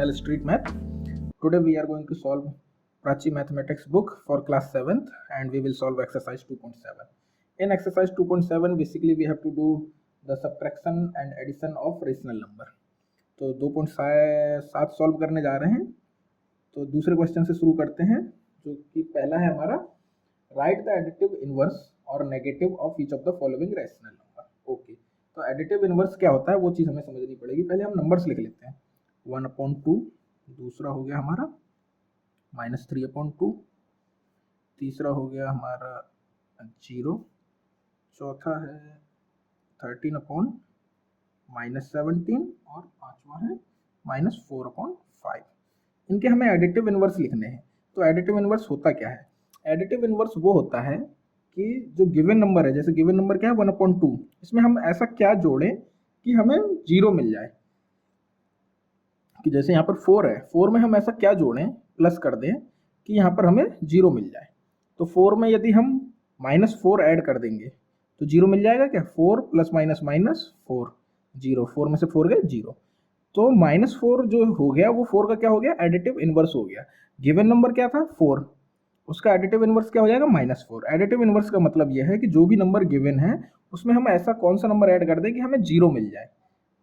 channel Street Math. Today we are going to solve Prachi Mathematics book for class 7th and we will solve exercise 2.7. In exercise 2.7 basically we have to do the subtraction and addition of rational number. तो 2.7 solve करने जा रहे हैं। तो दूसरे question से शुरू करते हैं जो कि पहला है हमारा राइट द एडिटिव इनवर्स और negative of each of the following rational number. Okay, तो एडिटिव इनवर्स क्या होता है वो चीज़ हमें समझनी पड़ेगी। पहले हम नंबर्स लिख लेते हैं। 1/2, दूसरा हो गया हमारा -3/2, तीसरा हो गया हमारा 0, चौथा है 13/-17 और पांचवा है -4/5। इनके हमें एडिटिव इनवर्स लिखने हैं। तो एडिटिव इनवर्स होता क्या है? एडिटिव इनवर्स वो होता है कि जो गिवन नंबर है, जैसे गिवन नंबर क्या है 1/2, इसमें हम ऐसा क्या जोड़ें कि हमें 0 मिल जाए। कि जैसे यहाँ पर 4 है, 4 में हम ऐसा क्या जोड़ें, प्लस कर दें कि यहाँ पर हमें 0 मिल जाए। तो 4 में यदि हम -4 ऐड कर देंगे तो 0 मिल जाएगा क्या? 4 + -4 0, 4 में से 4 गए 0। तो -4 जो हो गया वो 4 का क्या हो गया? एडिटिव इनवर्स हो गया। गिवन नंबर क्या था? 4, उसका एडिटिव इनवर्स क्या हो जाएगा? -4। एडिटिव इनवर्स का मतलब यह है कि जो भी नंबर गिवन है उसमें हम ऐसा कौन सा नंबर ऐड कर दें कि हमें 0 मिल जाए।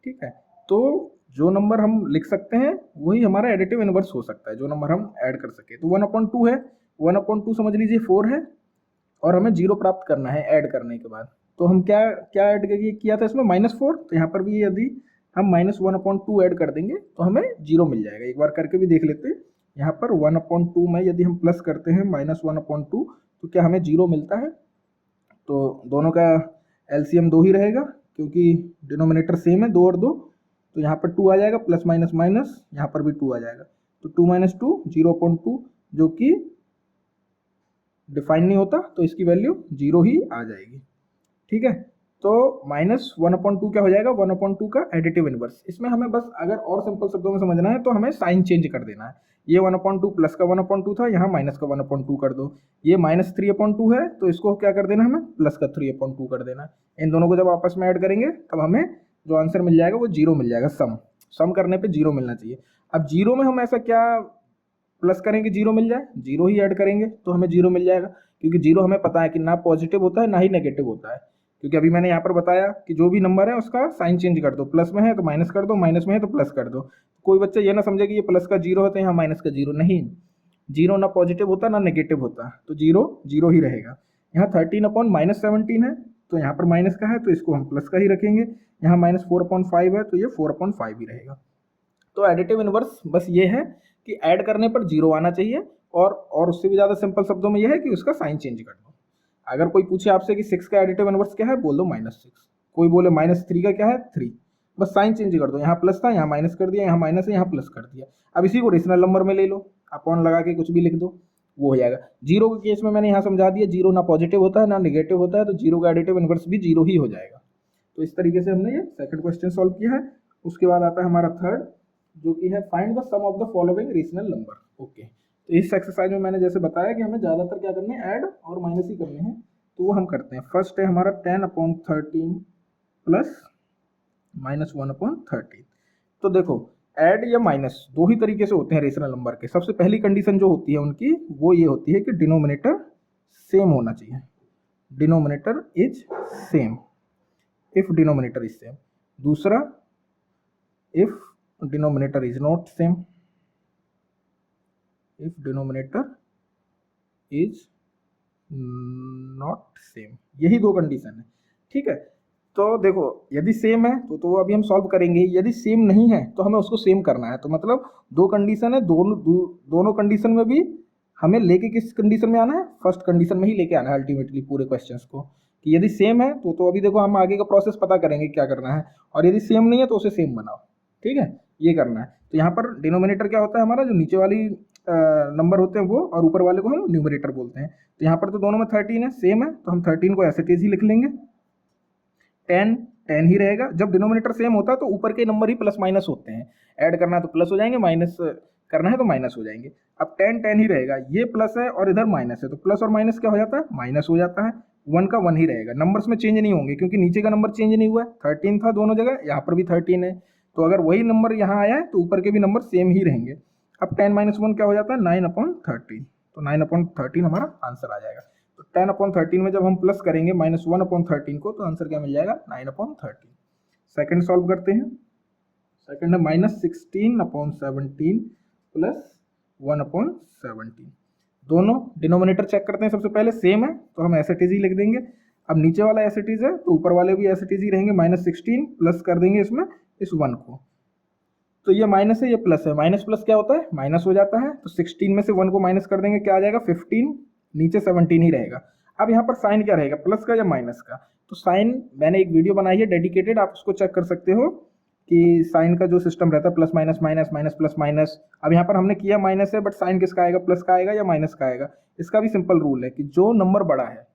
ठीक है, तो जो नंबर हम लिख सकते हैं वही हमारा एडिटिव इनवर्स हो सकता है, जो नंबर हम ऐड कर सके। तो 1/2 है, 1/2 समझ लीजिए 4 है और हमें 0 प्राप्त करना है ऐड करने के बाद। तो हम क्या ऐड किया था इसमें? -4। तो यहाँ पर भी यदि हम -1/2 ऐड कर देंगे तो हमें 0 मिल जाएगा। एक बार करके भी देख लेते हैं। यहाँ पर 1/2 में यदि हम प्लस करते हैं -1/2 तो क्या हमें 0 मिलता है? तो दोनों का एलसीएम 2 ही रहेगा क्योंकि डिनोमिनेटर सेम है, 2 और 2। तो यहाँ पर 2 आ जाएगा, प्लस माइनस माइनस, यहाँ पर भी 2 आ जाएगा। तो 2 - 2 0/2, जो कि डिफाइन नहीं होता तो इसकी वैल्यू 0 ही आ जाएगी। ठीक है, तो -1/2 क्या हो जाएगा? 1/2 का एडिटिव इनवर्स। इसमें हमें बस अगर और सिंपल शब्दों में समझना है तो हमें साइन चेंज कर देना है। ये 1/2 प्लस का 1/2 था, यहाँ माइनस का 1/2 कर दो। ये -3/2 है तो इसको क्या कर देना हमें? प्लस का 3/2 कर देना। इन दोनों को जब आपस में ऐड करेंगे तब हमें जो आंसर मिल जाएगा वो 0 मिल जाएगा। सम करने पे 0 मिलना चाहिए। अब 0 में हम ऐसा क्या प्लस करेंगे 0 मिल जाए? 0 ही ऐड करेंगे तो हमें 0 मिल जाएगा, क्योंकि 0 हमें पता है कि ना पॉजिटिव होता है ना ही नेगेटिव होता है। क्योंकि अभी मैंने यहाँ पर बताया कि जो भी नंबर है उसका साइन चेंज कर दो, प्लस में है तो माइनस कर दो, माइनस में है तो प्लस कर दो। कोई बच्चा ये ना समझे कि ये प्लस का 0 होता है यहाँ माइनस का 0, नहीं। 0 ना पॉजिटिव होता ना नेगेटिव होता, तो 0 0 ही रहेगा। यहाँ 13/-17 है तो यहाँ पर माइनस का है तो इसको हम प्लस का ही रखेंगे। यहाँ -4/5 है तो ये 4/5 ही रहेगा। तो एडिटिव इनवर्स बस ये है कि ऐड करने पर 0 आना चाहिए, और उससे भी ज़्यादा सिंपल शब्दों में ये है कि उसका साइन चेंज कर दो। अगर कोई पूछे आपसे कि 6 का एडिटिव इनवर्स क्या है, बोल दो -6। कोई बोले -3 का क्या है? 3। बस साइन चेंज कर दो। यहाँ प्लस था यहाँ माइनस कर दिया, यहाँ माइनस है यहाँ प्लस कर दिया। अब इसी को रेशनल नंबर में ले लो, अपॉन लगा के कुछ भी लिख दो, वो हो जाएगा। 0 के केस में मैंने यहाँ समझा दिया, 0 ना पॉजिटिव होता है ना नेगेटिव होता है, तो 0 का एडिटिव इनवर्स भी 0 ही हो जाएगा। तो इस तरीके से हमने ये सेकंड क्वेश्चन सॉल्व किया है। उसके बाद आता है हमारा थर्ड, जो कि है find the sum of the following rational number. Okay, तो इस एक्सरसाइज में मैंने जैसे बताया कि हमें ज़्यादातर क्या करने हैं, ऐड और माइनस ही करने हैं, तो वो हम करते हैं। फर्स्ट है हमारा 10/13 प्लस -1/13। तो देखो ऐड या माइनस दो ही तरीके से होते हैं रेशनल नंबर के। सबसे पहली कंडीशन जो होती है उनकी वो ये होती है कि डिनोमिनेटर सेम होना चाहिए। Denominator is same, if denominator is same. दूसरा, if denominator is not same, if denominator is not same. यही दो कंडीशन है। ठीक है, तो देखो यदि सेम है तो अभी हम सॉल्व करेंगे। यदि सेम नहीं है तो हमें उसको सेम करना है। तो मतलब दो कंडीशन है, दोनों कंडीशन में भी हमें लेके किस कंडीशन में आना है? फर्स्ट कंडीशन में ही लेके आना है अल्टीमेटली पूरे क्वेश्चंस को। कि यदि सेम है तो अभी देखो हम आगे का प्रोसेस पता करेंगे क्या करना है, और यदि सेम नहीं है तो उसे सेम बनाओ। ठीक है, ये करना है। तो यहाँ पर डिनोमिनेटर क्या होता है हमारा? जो नीचे वाली नंबर होते हैं वो, और ऊपर वाले को हम न्यूमरेटर बोलते हैं। तो यहाँ पर तो दोनों में 13 है, सेम है, तो हम 13 को ऐसे ही लिख लेंगे। 10 ही रहेगा। जब डिनोमिनेटर सेम होता है तो ऊपर के नंबर ही प्लस माइनस होते हैं। ऐड करना है तो प्लस हो जाएंगे, माइनस करना है तो माइनस हो जाएंगे। अब 10 ही रहेगा, ये प्लस है और इधर माइनस है, तो प्लस और माइनस क्या हो जाता है? माइनस हो जाता है। 1 का 1 ही रहेगा। नंबर्स में चेंज नहीं होंगे क्योंकि नीचे का नंबर चेंज नहीं हुआ है। 13 था दोनों जगह, यहाँ पर भी 13 है। तो अगर वही नंबर यहाँ आया है तो ऊपर के भी नंबर सेम ही रहेंगे। अब 10-1 क्या हो जाता है 9/13, तो 9/13 हमारा आंसर आ जाएगा। तो 10/13 में जब हम प्लस करेंगे -1/13 को तो आंसर क्या मिल जाएगा 9/13। सेकंड सॉल्व करते हैं। सेकंड है -16/17 प्लस 1/17। दोनों डिनोमिनेटर चेक करते हैं, सबसे पहले सेम है तो हम एज इट इज ही लिख देंगे। अब नीचे वाला एज इट इज है तो ऊपर वाले भी एज इट इज ही रहेंगे। -16 प्लस कर देंगे इसमें इस 1 को, तो ये माइनस है ये प्लस है, माइनस प्लस क्या होता है माइनस हो जाता है। तो 16 में से 1 को माइनस कर देंगे, क्या आ जाएगा 15, नीचे 17 ही रहेगा। अब यहाँ पर साइन क्या रहेगा, प्लस का या माइनस का। तो साइन मैंने एक वीडियो बनाई है डेडिकेटेड, आप उसको चेक कर सकते हो कि साइन का जो सिस्टम रहता है plus minus minus minus plus minus. अब यहाँ पर हमने किया माइनस है, बट साइन किसका आएगा, प्लस का आएगा या माइनस का आएगा। इसका भी सिंपल रूल है कि जो नंबर बड़ा है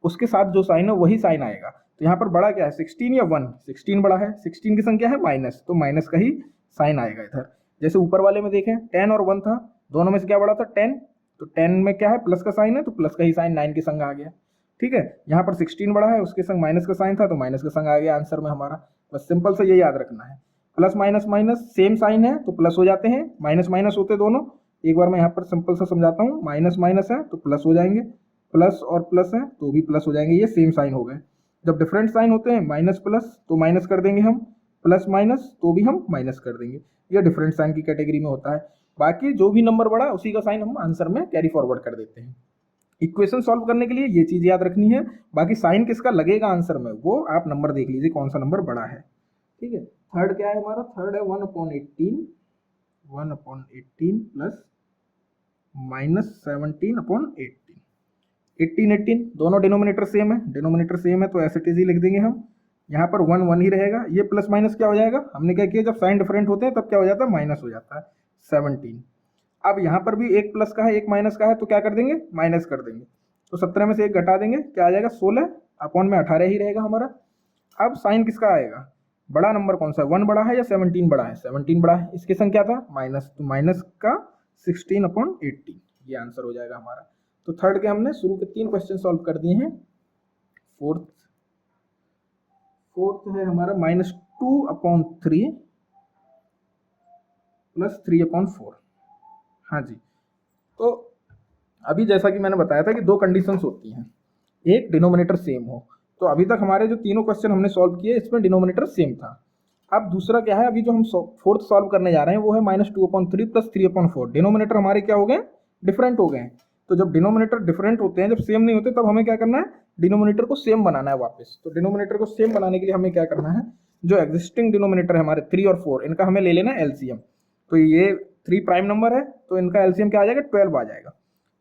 उसके साथ जो साइन है वही साइन आएगा। तो यहाँ पर बड़ा क्या है 16 या 1, 16 बड़ा है, 16 की संख्या है माइनस, तो माइनस का ही साइन आएगा इधर। जैसे ऊपर वाले में देखें 10 और 1 था, दोनों में से क्या बड़ा था 10, तो 10 में क्या है प्लस का साइन है तो प्लस का ही साइन 9 के संग आ गया। ठीक है, यहाँ पर 16 बड़ा है, उसके संग माइनस का साइन था तो माइनस का संग आ गया आंसर में हमारा। बस सिंपल से ये याद रखना है, plus minus minus same sign है तो प्लस हो जाते हैं, माइनस माइनस होते दोनों। एक बार मैं यहाँ पर सिंपल सा समझाता हूँ, माइनस माइनस है तो प्लस हो जाएंगे, प्लस और प्लस है तो भी प्लस हो जाएंगे, ये सेम साइन हो गए। जब डिफरेंट साइन होते हैं माइनस प्लस तो माइनस कर देंगे हम, प्लस माइनस तो भी हम माइनस कर देंगे, ये डिफरेंट साइन की कैटेगरी में होता है। बाकी जो भी नंबर बढ़ा उसी का साइन हम आंसर में कैरी फॉरवर्ड कर देते हैं। इक्वेशन सॉल्व करने के लिए ये चीज याद रखनी है, बाकी साइन किसका लगेगा आंसर में वो आप नंबर देख लीजिए कौन सा नंबर बड़ा है। ठीक है, थर्ड क्या है हमारा, थर्ड है 1/18 प्लस -17/18। 18 दोनों डिनोमिनेटर सेम है, डिनोमिनेटर सेम है तो एज इट इज ही लिख देंगे हम। यहाँ पर 1 1 ही रहेगा, ये प्लस माइनस क्या हो जाएगा, हमने क्या किया जब साइन डिफरेंट होते हैं तब क्या हो जाता है माइनस हो जाता है 17। अब यहाँ पर भी एक प्लस का है एक माइनस का है तो क्या कर देंगे माइनस कर देंगे, तो 17 में से एक घटा देंगे, क्या आ जाएगा 16 अपॉन में 18 ही रहेगा हमारा। अब साइन किसका आएगा, बड़ा नंबर कौन सा है, 1 बड़ा है या 17 बड़ा है, 17 बड़ा है, इसके संग क्या था माइनस, तो माइनस का 16/18, ये आंसर हो जाएगा हमारा। तो थर्ड के हमने शुरू के 3 क्वेश्चन सॉल्व कर दिए हैं। फोर्थ है हमारा -2/3 प्लस 3/4। हाँ जी, तो अभी जैसा कि मैंने बताया था कि 2 कंडीशंस होती हैं, एक डिनोमिनेटर सेम हो, तो अभी तक हमारे जो तीनों क्वेश्चन हमने सॉल्व किए इसमें डिनोमिनेटर सेम था। अब दूसरा क्या है, अभी जो हम फोर्थ सॉल्व करने जा रहे हैं वो है -2/3 प्लस 3/4। डिनोमिनेटर हमारे क्या हो गए डिफरेंट हो गए। तो जब डिनोमिनेटर डिफरेंट होते हैं, जब सेम नहीं होते, तब हमें क्या करना है डिनोमिनेटर को सेम बनाना है वापस। तो डिनोमिनेटर को सेम बनाने के लिए हमें क्या करना है, जो एग्जिस्टिंग डिनोमिनेटर है हमारे 3 और 4, इनका हमें ले लेना है एलसीएम। तो ये 3 प्राइम नंबर है तो इनका एलसीएम क्या आ जाएगा 12 आ जाएगा।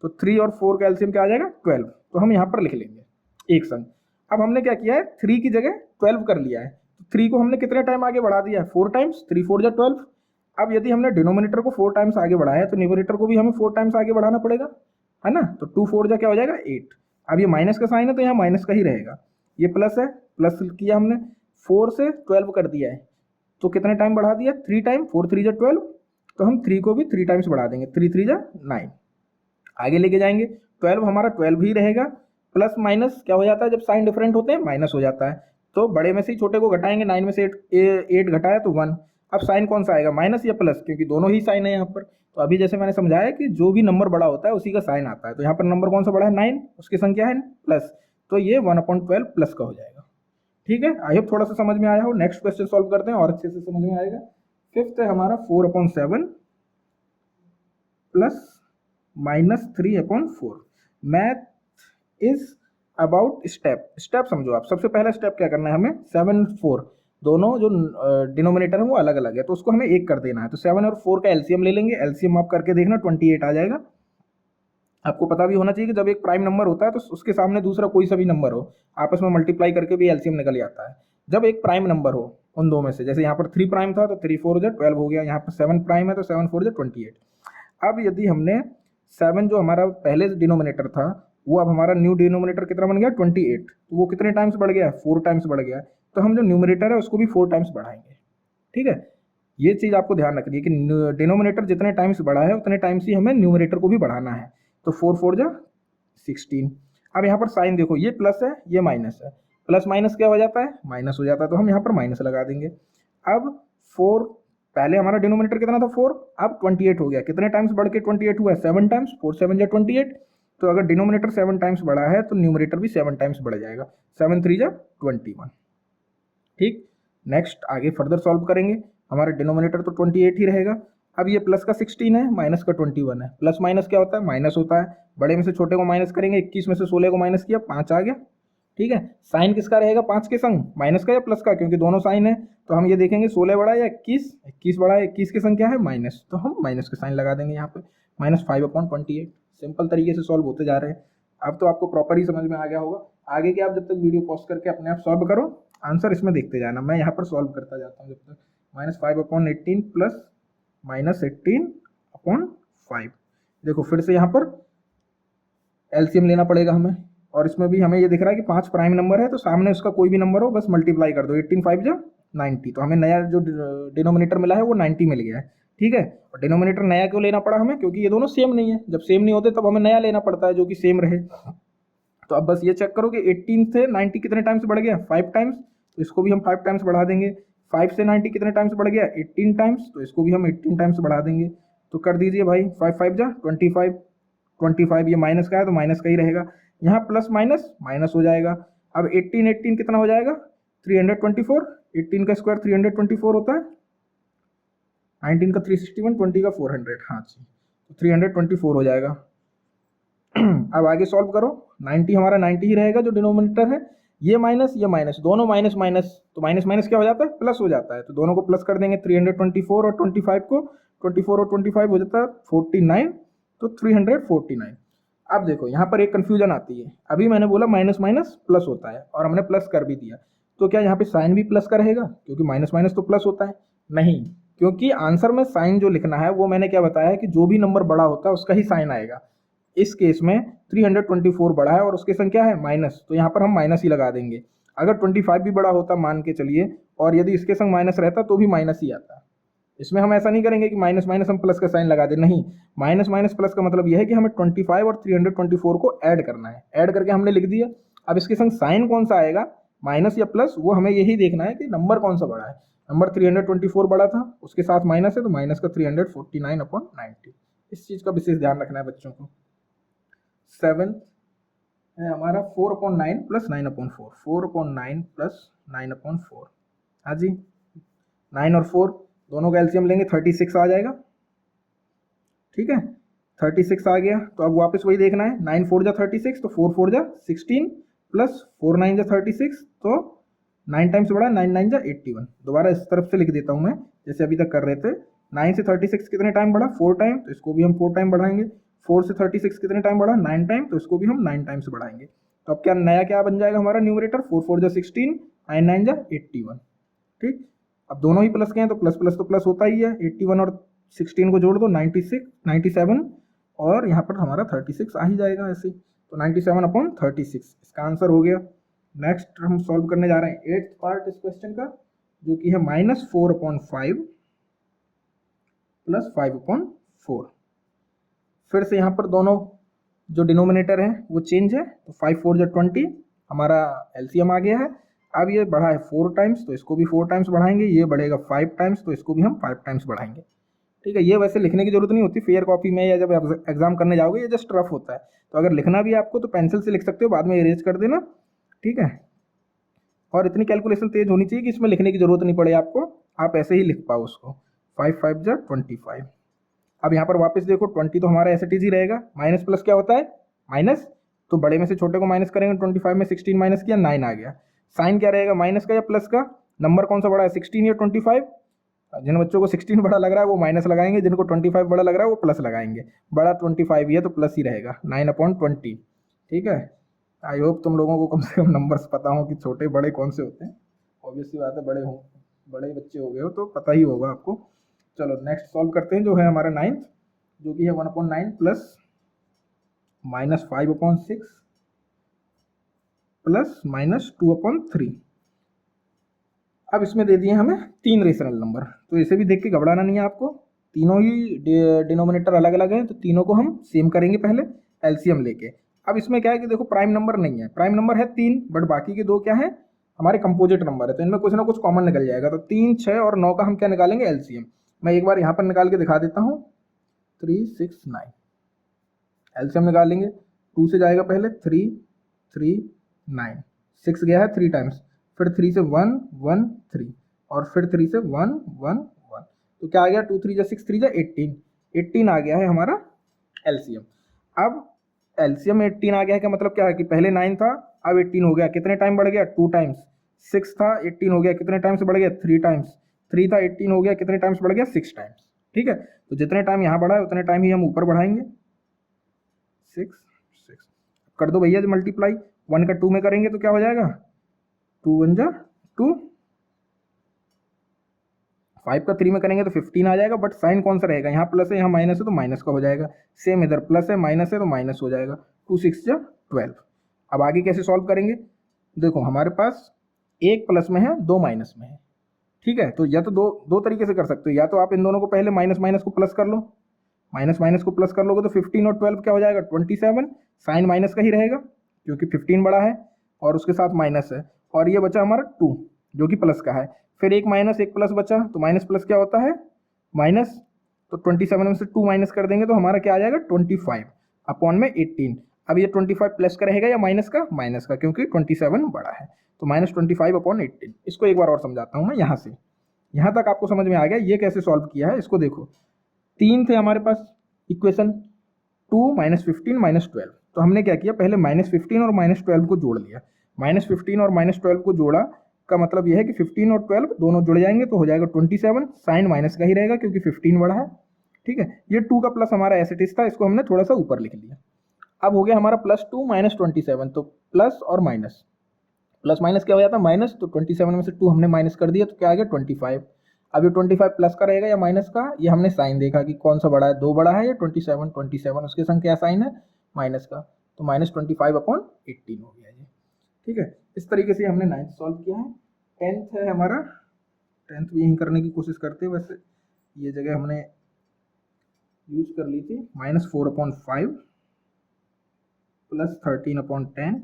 तो 3 और 4 का एलसीएम क्या आ जाएगा 12, तो हम यहाँ पर लिख लेंगे एक संग। अब हमने क्या किया है 3 की जगह 12 कर लिया है, तो 3 को हमने कितने टाइम आगे बढ़ा दिया है 4 टाइम्स, 3 4 जा 12। अब यदि हमने डिनोमिनेटर को 4 टाइम्स आगे बढ़ाया है तो न्यूमरेटर को भी हमें 4 टाइम्स आगे बढ़ाना पड़ेगा, है ना। तो 2 4 जा क्या हो जाएगा 8। अब ये माइनस का साइन है तो यहाँ माइनस का ही रहेगा, ये प्लस है, प्लस किया हमने 4 से 12 कर दिया है, तो कितने टाइम बढ़ा दिया 3 टाइम, 4 3 जा 12, तो हम 3 को भी 3 टाइम्स बढ़ा देंगे, 3 3 जा 9, आगे लेके जाएंगे 12 हमारा 12 ही रहेगा। प्लस माइनस क्या हो जाता है जब साइन डिफरेंट होते हैं माइनस हो जाता है, तो बड़े में से ही छोटे को घटाएंगे, 9 में से 8 घटाया तो 1। अब साइन कौन सा आएगा माइनस या प्लस, क्योंकि दोनों ही साइन है यहाँ पर। तो अभी जैसे मैंने समझाया कि जो भी नंबर बड़ा होता है उसी का साइन आता है, तो यहाँ पर नंबर कौन सा बड़ा है 9, उसकी संख्या है प्लस, तो ये 1/12 प्लस का हो जाएगा। ठीक है, आई होप थोड़ा सा समझ में आया हो। नेक्स्ट क्वेश्चन सॉल्व करते हैं और अच्छे से समझ में आएगा। फिफ्थ है हमारा 4/7 plus -3/4। Math is about step समझो आप। सबसे पहला स्टेप क्या करना है हमें, 7 4 दोनों जो डिनोमिनेटर है वो अलग अलग है तो उसको हमें एक कर देना है। तो 7 और 4 का एलसीएम ले लेंगे, एलसीएम आप करके देखना 28 आ जाएगा। आपको पता भी होना चाहिए कि जब एक प्राइम नंबर होता है तो उसके सामने दूसरा कोई सा भी नंबर हो, आपस में मल्टीप्लाई करके भी एलसीएम निकल जाता है। जब एक प्राइम नंबर हो उन दो में से, जैसे यहाँ पर 3 प्राइम था तो 3 4 जा 12 हो गया, यहाँ पर 7 प्राइम है तो 7 4 जा 28। अब यदि हमने 7 जो हमारा पहले डिनोमिनेटर था वो अब हमारा न्यू डिनोमिनेटर कितना बन गया 28, तो वो कितने टाइम्स बढ़ गया 4 टाइम्स बढ़ गया, तो हम जो न्यूमरेटर है उसको भी 4 टाइम्स बढ़ाएंगे। ठीक है, ये चीज़ आपको ध्यान रखनी है कि डिनोमिनेटर जितने टाइम्स बढ़ा है उतने टाइम्स ही हमें न्यूमरेटर को भी बढ़ाना है। तो 4 4 जा 16। अब यहाँ पर साइन देखो, ये प्लस है ये माइनस है, प्लस माइनस क्या हो जाता है माइनस हो जाता है, तो हम यहाँ पर माइनस लगा देंगे। अब 4, पहले हमारा डिनोमिनेटर कितना था 4, अब 28 हो गया। कितने टाइम्स बढ़ के 28 हुआ है? 7 टाइम्स। 4 7 जा 28। तो अगर डिनोमिनेटर 7 टाइम्स बढ़ा है तो न्यूमरेटर भी 7 टाइम्स बढ़ जाएगा। 7 3 जा 21। ठीक, नेक्स्ट आगे फर्दर सॉल्व करेंगे। हमारा डिनोमिनेटर तो 28 ही रहेगा। अब ये प्लस का 16 है, माइनस का 21 है। प्लस माइनस क्या होता है? माइनस होता है। बड़े में से छोटे को माइनस करेंगे, 21 में से 16 को माइनस किया, 5 आ गया। ठीक है, साइन किसका रहेगा 5 के संग? माइनस का या प्लस का? क्योंकि दोनों साइन है तो हम ये देखेंगे 16 बड़ा या 21। 21 बड़ा है, 21 के संग क्या है? माइनस, तो हम माइनस के साइन लगा देंगे यहाँ पे। -5/28। सिंपल तरीके से सॉल्व होते जा रहे हैं। अब तो आपको प्रॉपर ही समझ में आ गया होगा। आगे के आप जब तक वीडियो पॉज करके अपने आप सॉल्व करो, आंसर इसमें देखते जाना, मैं यहाँ पर सॉल्व करता जाता हूँ जब तक। -5/18 प्लस -18/5। देखो फिर से यहाँ पर एलसीएम लेना पड़ेगा हमें, और इसमें भी हमें ये दिख रहा है कि 5 प्राइम नंबर है, तो सामने उसका कोई भी नंबर हो बस मल्टीप्लाई कर दो। 18 5 जा 90। तो हमें नया जो डिनोमिनेटर मिला है वो 90 मिल गया है। ठीक है, और डिनोमिनेटर नया क्यों लेना पड़ा हमें? क्योंकि ये दोनों सेम नहीं है। जब सेम नहीं होते तब हमें नया लेना पड़ता है जो कि सेम रहे। तो अब बस ये चेक करो कि 18 से 90 कितने टाइम्स बढ़ गया? 5 टाइम्स। तो इसको भी हम 5 टाइम्स बढ़ा देंगे। 5 से 90 कितने टाइम्स बढ़ गया? 18 टाइम्स। तो इसको भी हम 18 टाइम्स बढ़ा देंगे। तो कर दीजिए भाई, 5 5 जा 25। 25 ये माइनस का है तो माइनस का ही रहेगा। यहाँ प्लस माइनस माइनस हो जाएगा। अब 18 18 कितना हो जाएगा? 324। 18 का स्क्वायर 324 होता है। 19 का 361, 20 का 400। हाँ जी, तो 324 हो जाएगा। अब आगे सॉल्व करो। 90 हमारा 90 ही रहेगा जो डिनोमिनेटर है। ये माइनस दोनों माइनस माइनस, तो माइनस माइनस क्या हो जाता है? प्लस हो जाता है। तो दोनों को प्लस कर देंगे। 324 और 25 को, 24 और 25 हो जाता है 49। तो 349। अब देखो यहाँ पर एक कंफ्यूजन आती है। अभी मैंने बोला माइनस माइनस प्लस होता है और हमने प्लस कर भी दिया, तो क्या यहाँ पे साइन भी प्लस का रहेगा? क्योंकि माइनस माइनस तो प्लस होता है। नहीं, क्योंकि आंसर में साइन जो लिखना है वो मैंने क्या बताया है कि जो भी नंबर बड़ा होता है उसका ही साइन आएगा। इस केस में 324 बड़ा है और उसके संग क्या है? माइनस, तो यहाँ पर हम माइनस ही लगा देंगे। अगर 25 भी बड़ा होता मान के चलिए, और यदि इसके संग माइनस रहता तो भी माइनस ही आता। इसमें हम ऐसा नहीं करेंगे कि माइनस माइनस हम प्लस का साइन लगा दें। नहीं, माइनस माइनस प्लस का मतलब यह है कि हमें 25 और 324 को ऐड करना है। ऐड करके हमने लिख दिया। अब इसके संग साइन कौन सा आएगा, माइनस या प्लस, वो हमें यही देखना है कि नंबर कौन सा बड़ा है। नंबर 324 बड़ा था, उसके साथ माइनस है, तो माइनस का 349/90। इस चीज़ का विशेष ध्यान रखना है बच्चों को। 7 है हमारा 4/9 प्लस 9/4। 4/9 प्लस 9/4। हाँ जी, 9 और 4 दोनों का एलसीएम लेंगे, 36 आ जाएगा। ठीक है, 36 आ गया। तो अब वापस वही देखना है। 9 4 जा 36, तो 4 4 जा 16 प्लस 4 9 जा 36। तो 9 टाइम्स बढ़ा, 9 9 जा 81। दोबारा इस तरफ से लिख देता हूँ मैं जैसे अभी तक कर रहे थे। 9 से 36 कितने टाइम बढ़ा? 4 टाइम, तो इसको भी हम 4 टाइम बढ़ाएंगे। 4 से 36 कितने टाइम बढ़ा? 9 टाइम, तो इसको भी हम 9 टाइम्स बढ़ाएंगे। तो अब क्या नया क्या बन जाएगा हमारा न्यूमरेटर? 4 4 जा 16, 9 9 जा 81। ठीक, अब दोनों ही प्लस के हैं तो प्लस प्लस तो प्लस होता ही है। 81 और 16 को जोड़ दो, 96 97, और यहाँ पर हमारा 36 आ ही जाएगा ऐसे ही। तो 97/36 इसका आंसर हो गया। नेक्स्ट हम सॉल्व करने जा रहे हैं 8th पार्ट इस क्वेश्चन का, जो कि है -4/5 प्लस 5/4। फिर से यहाँ पर दोनों जो डिनोमिनेटर है वो चेंज है। तो 5 4 जा 20 हमारा एलसीएम आ गया है। अब ये बढ़ा है 4 टाइम्स, तो इसको भी 4 टाइम्स बढ़ाएंगे। ये बढ़ेगा 5 टाइम्स, तो इसको भी हम 5 टाइम्स बढ़ाएंगे। ठीक है, ये वैसे लिखने की जरूरत नहीं होती फेयर कॉपी में, या जब एग्जाम करने जाओगे ये जस्ट रफ होता है। तो अगर लिखना भी आपको तो पेंसिल से लिख सकते हो, बाद में इरेज कर देना। ठीक है, और इतनी कैलकुलेशन तेज होनी चाहिए कि इसमें लिखने की जरूरत नहीं पड़े आपको, आप ऐसे ही लिख पाओ उसको। 5 5 जा 25। अब यहाँ पर वापस देखो, 20 तो हमारा एज ही रहेगा। माइनस प्लस क्या होता है? माइनस, तो बड़े में से छोटे को माइनस करेंगे। 25 में 16 माइनस किया, 9 आ गया। साइन क्या रहेगा? माइनस का या प्लस का? नंबर कौन सा बड़ा है, 16 या 25? जिन बच्चों को 16 बड़ा लग रहा है वो माइनस लगाएंगे, जिनको 25 बड़ा लग रहा है वो प्लस लगाएंगे। बड़ा 25 ही है तो प्लस ही रहेगा, 9/20। ठीक है, आई होप तुम लोगों को कम से कम नंबर्स पता हो कि छोटे बड़े कौन से होते हैं। ऑब्वियसली बात है, बड़े बच्चे हो गए हो तो पता ही होगा आपको। चलो नेक्स्ट सॉल्व करते हैं, जो है हमारा 9th, जो कि है 1/9 प्लस -5/6 प्लस -2/3। अब इसमें दे दिए हमें 3 रेशनल नंबर, तो इसे भी देख के घबराना नहीं है आपको। तीनों ही डिनोमिनेटर अलग अलग हैं, तो तीनों को हम सेम करेंगे पहले एलसीएम लेके। अब इसमें क्या है कि देखो प्राइम नंबर नहीं है, प्राइम नंबर है 3, बट बाकी के दो क्या है? हमारे कंपोजिट नंबर है, तो इनमें कुछ ना कुछ कॉमन निकल जाएगा। तो 3, 6 और 9 का हम क्या निकालेंगे, एलसीएम। मैं एक बार यहाँ पर निकाल के दिखा देता हूँ। 3, 6, 9 एलसीएम निकालेंगे। 2 से जाएगा पहले 3, 3, 9, 6 गया है 3 टाइम्स, फिर 3 से 1, 1, 3 और फिर 3 से 1, 1, 1। तो क्या आ गया, 2 3 जा 6 3 जा 18, 18 आ गया है हमारा एलसीएम। अब एलसीएम 18 आ गया है, क्या मतलब क्या है कि पहले 9 था, अब 18 हो गया, कितने टाइम बढ़ गया, 2 टाइम्स। 6 था, 18 हो गया, कितने टाइम्स बढ़ गया, 3 टाइम्स। 3 था, 18 हो गया, कितने टाइम्स बढ़ गया, 6 टाइम्स। ठीक है, तो जितने टाइम यहाँ बढ़ा है उतने टाइम ही हम ऊपर बढ़ाएंगे। 6, 6 कर दो भैया जी मल्टीप्लाई। 1 का 2 में करेंगे तो क्या हो जाएगा, 2 1 जा 2, 5 का 3 में करेंगे तो 15 आ जाएगा। बट साइन कौन सा रहेगा, यहाँ प्लस है यहाँ माइनस है तो माइनस का हो जाएगा। सेम इधर प्लस है माइनस है तो माइनस हो जाएगा। 2 6 जा 12। अब आगे कैसे सॉल्व करेंगे, देखो हमारे पास एक प्लस में है, दो माइनस में है। ठीक है, तो या तो दो तरीके से कर सकते हो, या तो आप इन दोनों को पहले माइनस माइनस को प्लस कर लो, माइनस माइनस को प्लस कर लोगे तो 15 और 12 क्या हो जाएगा, 27। साइन माइनस का ही रहेगा क्योंकि 15 बड़ा है और उसके साथ माइनस है, और ये बचा हमारा 2 जो कि प्लस का है। फिर एक माइनस एक प्लस बचा, तो माइनस प्लस क्या होता है, माइनस। तो 27 में से 2 माइनस कर देंगे तो हमारा क्या आ जाएगा, 25 अपॉन में 18। अब ये 25 प्लस का रहेगा या माइनस का, माइनस का, क्योंकि 27 बड़ा है। तो माइनस 25 अपॉन 18। इसको एक बार और समझाता हूँ मैं यहाँ से, यहाँ तक आपको समझ में आ गया ये कैसे सॉल्व किया है। इसको देखो, 3 थे हमारे पास इक्वेशन, 2 माइनस 15 माइनस 12। तो हमने क्या किया, पहले माइनस 15 और माइनस 12 को जोड़ लिया। माइनस 15 और माइनस 12 को जोड़ा का मतलब यह है कि 15 और 12 दोनों जुड़ जाएंगे तो हो जाएगा 27। साइन माइनस का ही रहेगा क्योंकि 15 बड़ा है। ठीक है, ये 2 का प्लस हमारा एज इट इज था, इसको हमने थोड़ा सा ऊपर लिख लिया। अब हो गया हमारा +2 माइनस 27। तो प्लस और माइनस, प्लस माइनस क्या हो जाता है, माइनस। तो 27 में से 2 हमने माइनस कर दिया तो क्या आ गया, 25। अब ये 25 प्लस का रहेगा या माइनस का, ये हमने साइन देखा कि कौन सा बड़ा है, 2 बड़ा है या 27। 27 उसके संग क्या साइन है, माइनस का। तो माइनस 25 अपॉन 18 हो गया ये। ठीक है, इस तरीके से हमने 9th सॉल्व किया है। 10th है हमारा, 10th भी यहीं करने की कोशिश करते हैं। वैसे ये जगह हमने यूज कर ली थी, -4 upon 5 plus 13 upon 10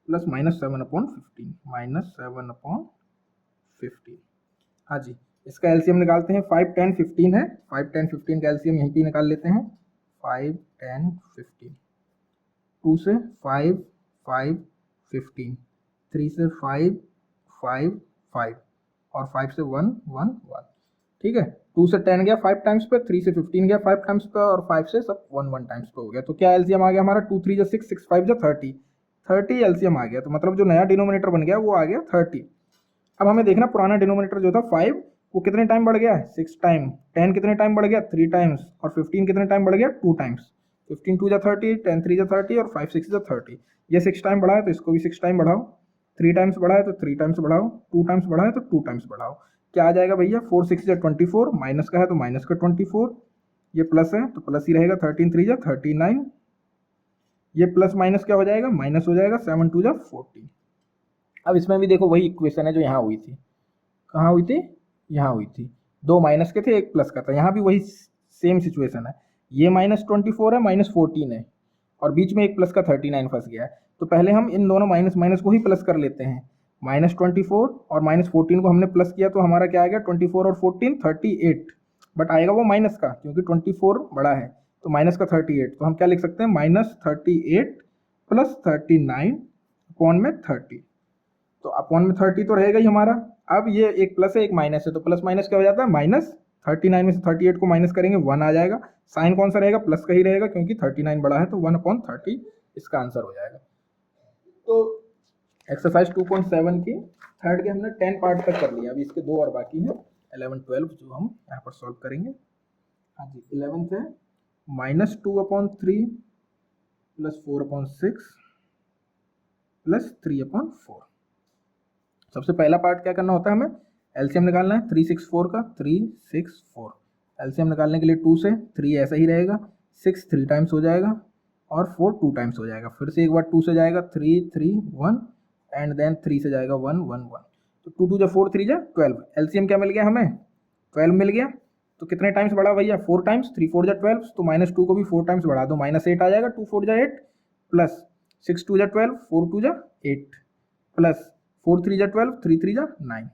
plus -7 upon 15, -7 upon 15। हाँ जी, इसका एलसीएम निकालते हैं। 5 10 15 है, 5 10 15 का एलसीएम यहीं पे निकाल लेते हैं। 5 10 15, 2 से 5 5 15, 3 से 5 5 5 और 5 से 1 1 1। ठीक है, 2 से 10 गया 5 टाइम्स पे, 3 से 15 गया 5 टाइम्स पे और 5 से सब 1 1 टाइम्स पे हो गया। तो क्या एलसीएम आ गया हमारा, 2 3 जा 6 6 5 जा 30, 30 एलसीएम आ गया। तो मतलब जो नया डिनोमिनेटर बन गया वो आ गया 30। अब हमें देखना पुराना डिनोमिनेटर जो था 5 वो कितने टाइम बढ़ गया, 6 टाइम। 10 कितने टाइम बढ़ गया, 3 टाइम्स। और 15 कितने टाइम बढ़ गया, 2 टाइम्स। 15 2 जा 30, 10 3 जा 30 और 5 6 जा 30। ये 6 टाइम बढ़ा है तो इसको भी 6 टाइम बढ़ाओ। 3 टाइम्स बढ़ा है तो 3 टाइम्स बढ़ाओ। 2 टाइम्स बढ़ा है तो 2 टाइम्स बढ़ाओ। क्या आ जाएगा भैया, 4 6 जा 24, माइनस का है तो माइनस का 24, ये प्लस है तो प्लस ही रहेगा। 13 3 जा 39, ये प्लस माइनस क्या हो जाएगा, माइनस हो जाएगा। 7 2 जा 14। अब इसमें भी देखो वही इक्वेशन है जो यहाँ हुई थी। कहाँ हुई थी, यहाँ हुई थी। 2 माइनस के थे, 1 प्लस का था। यहाँ भी वही सेम सिचुएशन है। ये -24 है, -14 है और बीच में 1 प्लस का 39 फंस गया है। तो पहले हम इन दोनों माइनस माइनस को ही प्लस कर लेते हैं। -24 और -14 को हमने प्लस किया तो हमारा क्या आएगा, 24 और 14 38। बट आएगा वो माइनस का क्योंकि 24 बड़ा है, तो माइनस का 38। तो हम क्या लिख सकते हैं, -38 प्लस 39 अपॉन में 30। तो अपॉन में 30 तो रहेगा ही हमारा। अब ये एक प्लस है एक माइनस है, तो प्लस माइनस क्या हो जाता है, माइनस। 39 में से 38 को माइनस करेंगे 1 आ जाएगा। साइन कौन सा रहेगा, प्लस का ही रहेगा क्योंकि 39 बड़ा है, तो 1/30 इसका आंसर हो जाएगा। तो एक्सरसाइज 2.7 की थर्ड के हमने 10 पार्ट तक कर लिया। अभी इसके 2 और बाकी हैं, 11 12 जो हम यहाँ पर सॉल्व करेंगे। हाँ जी, 11th है -2/3 प्लस 4/6 प्लस 3/4। सबसे पहला पार्ट क्या करना होता है, हमें एलसीएम निकालना है। 3 6 4 का 3 6 4। एलसीएम निकालने के लिए 2 से 3 ऐसा ही रहेगा, 6 3 टाइम्स हो जाएगा और 4 2 टाइम्स हो जाएगा। फिर से एक बार 2 से जाएगा 3 3 1 एंड देन 3 से जाएगा 1 1 1। तो 2 2 जा 4 3 जा 12। एलसीएम क्या मिल गया हमें, 12 मिल गया। तो कितने टाइम्स बढ़ा भैया, 4 टाइम्स। 3 4 जा 12, तो -2 को भी 4 टाइम्स बढ़ा दो, -8 आ जाएगा। 2 4 जा 8 प्लस 6 2 जा 12, 4 2 जा 8 प्लस 4 3 जा 12, 3 3 जा 9।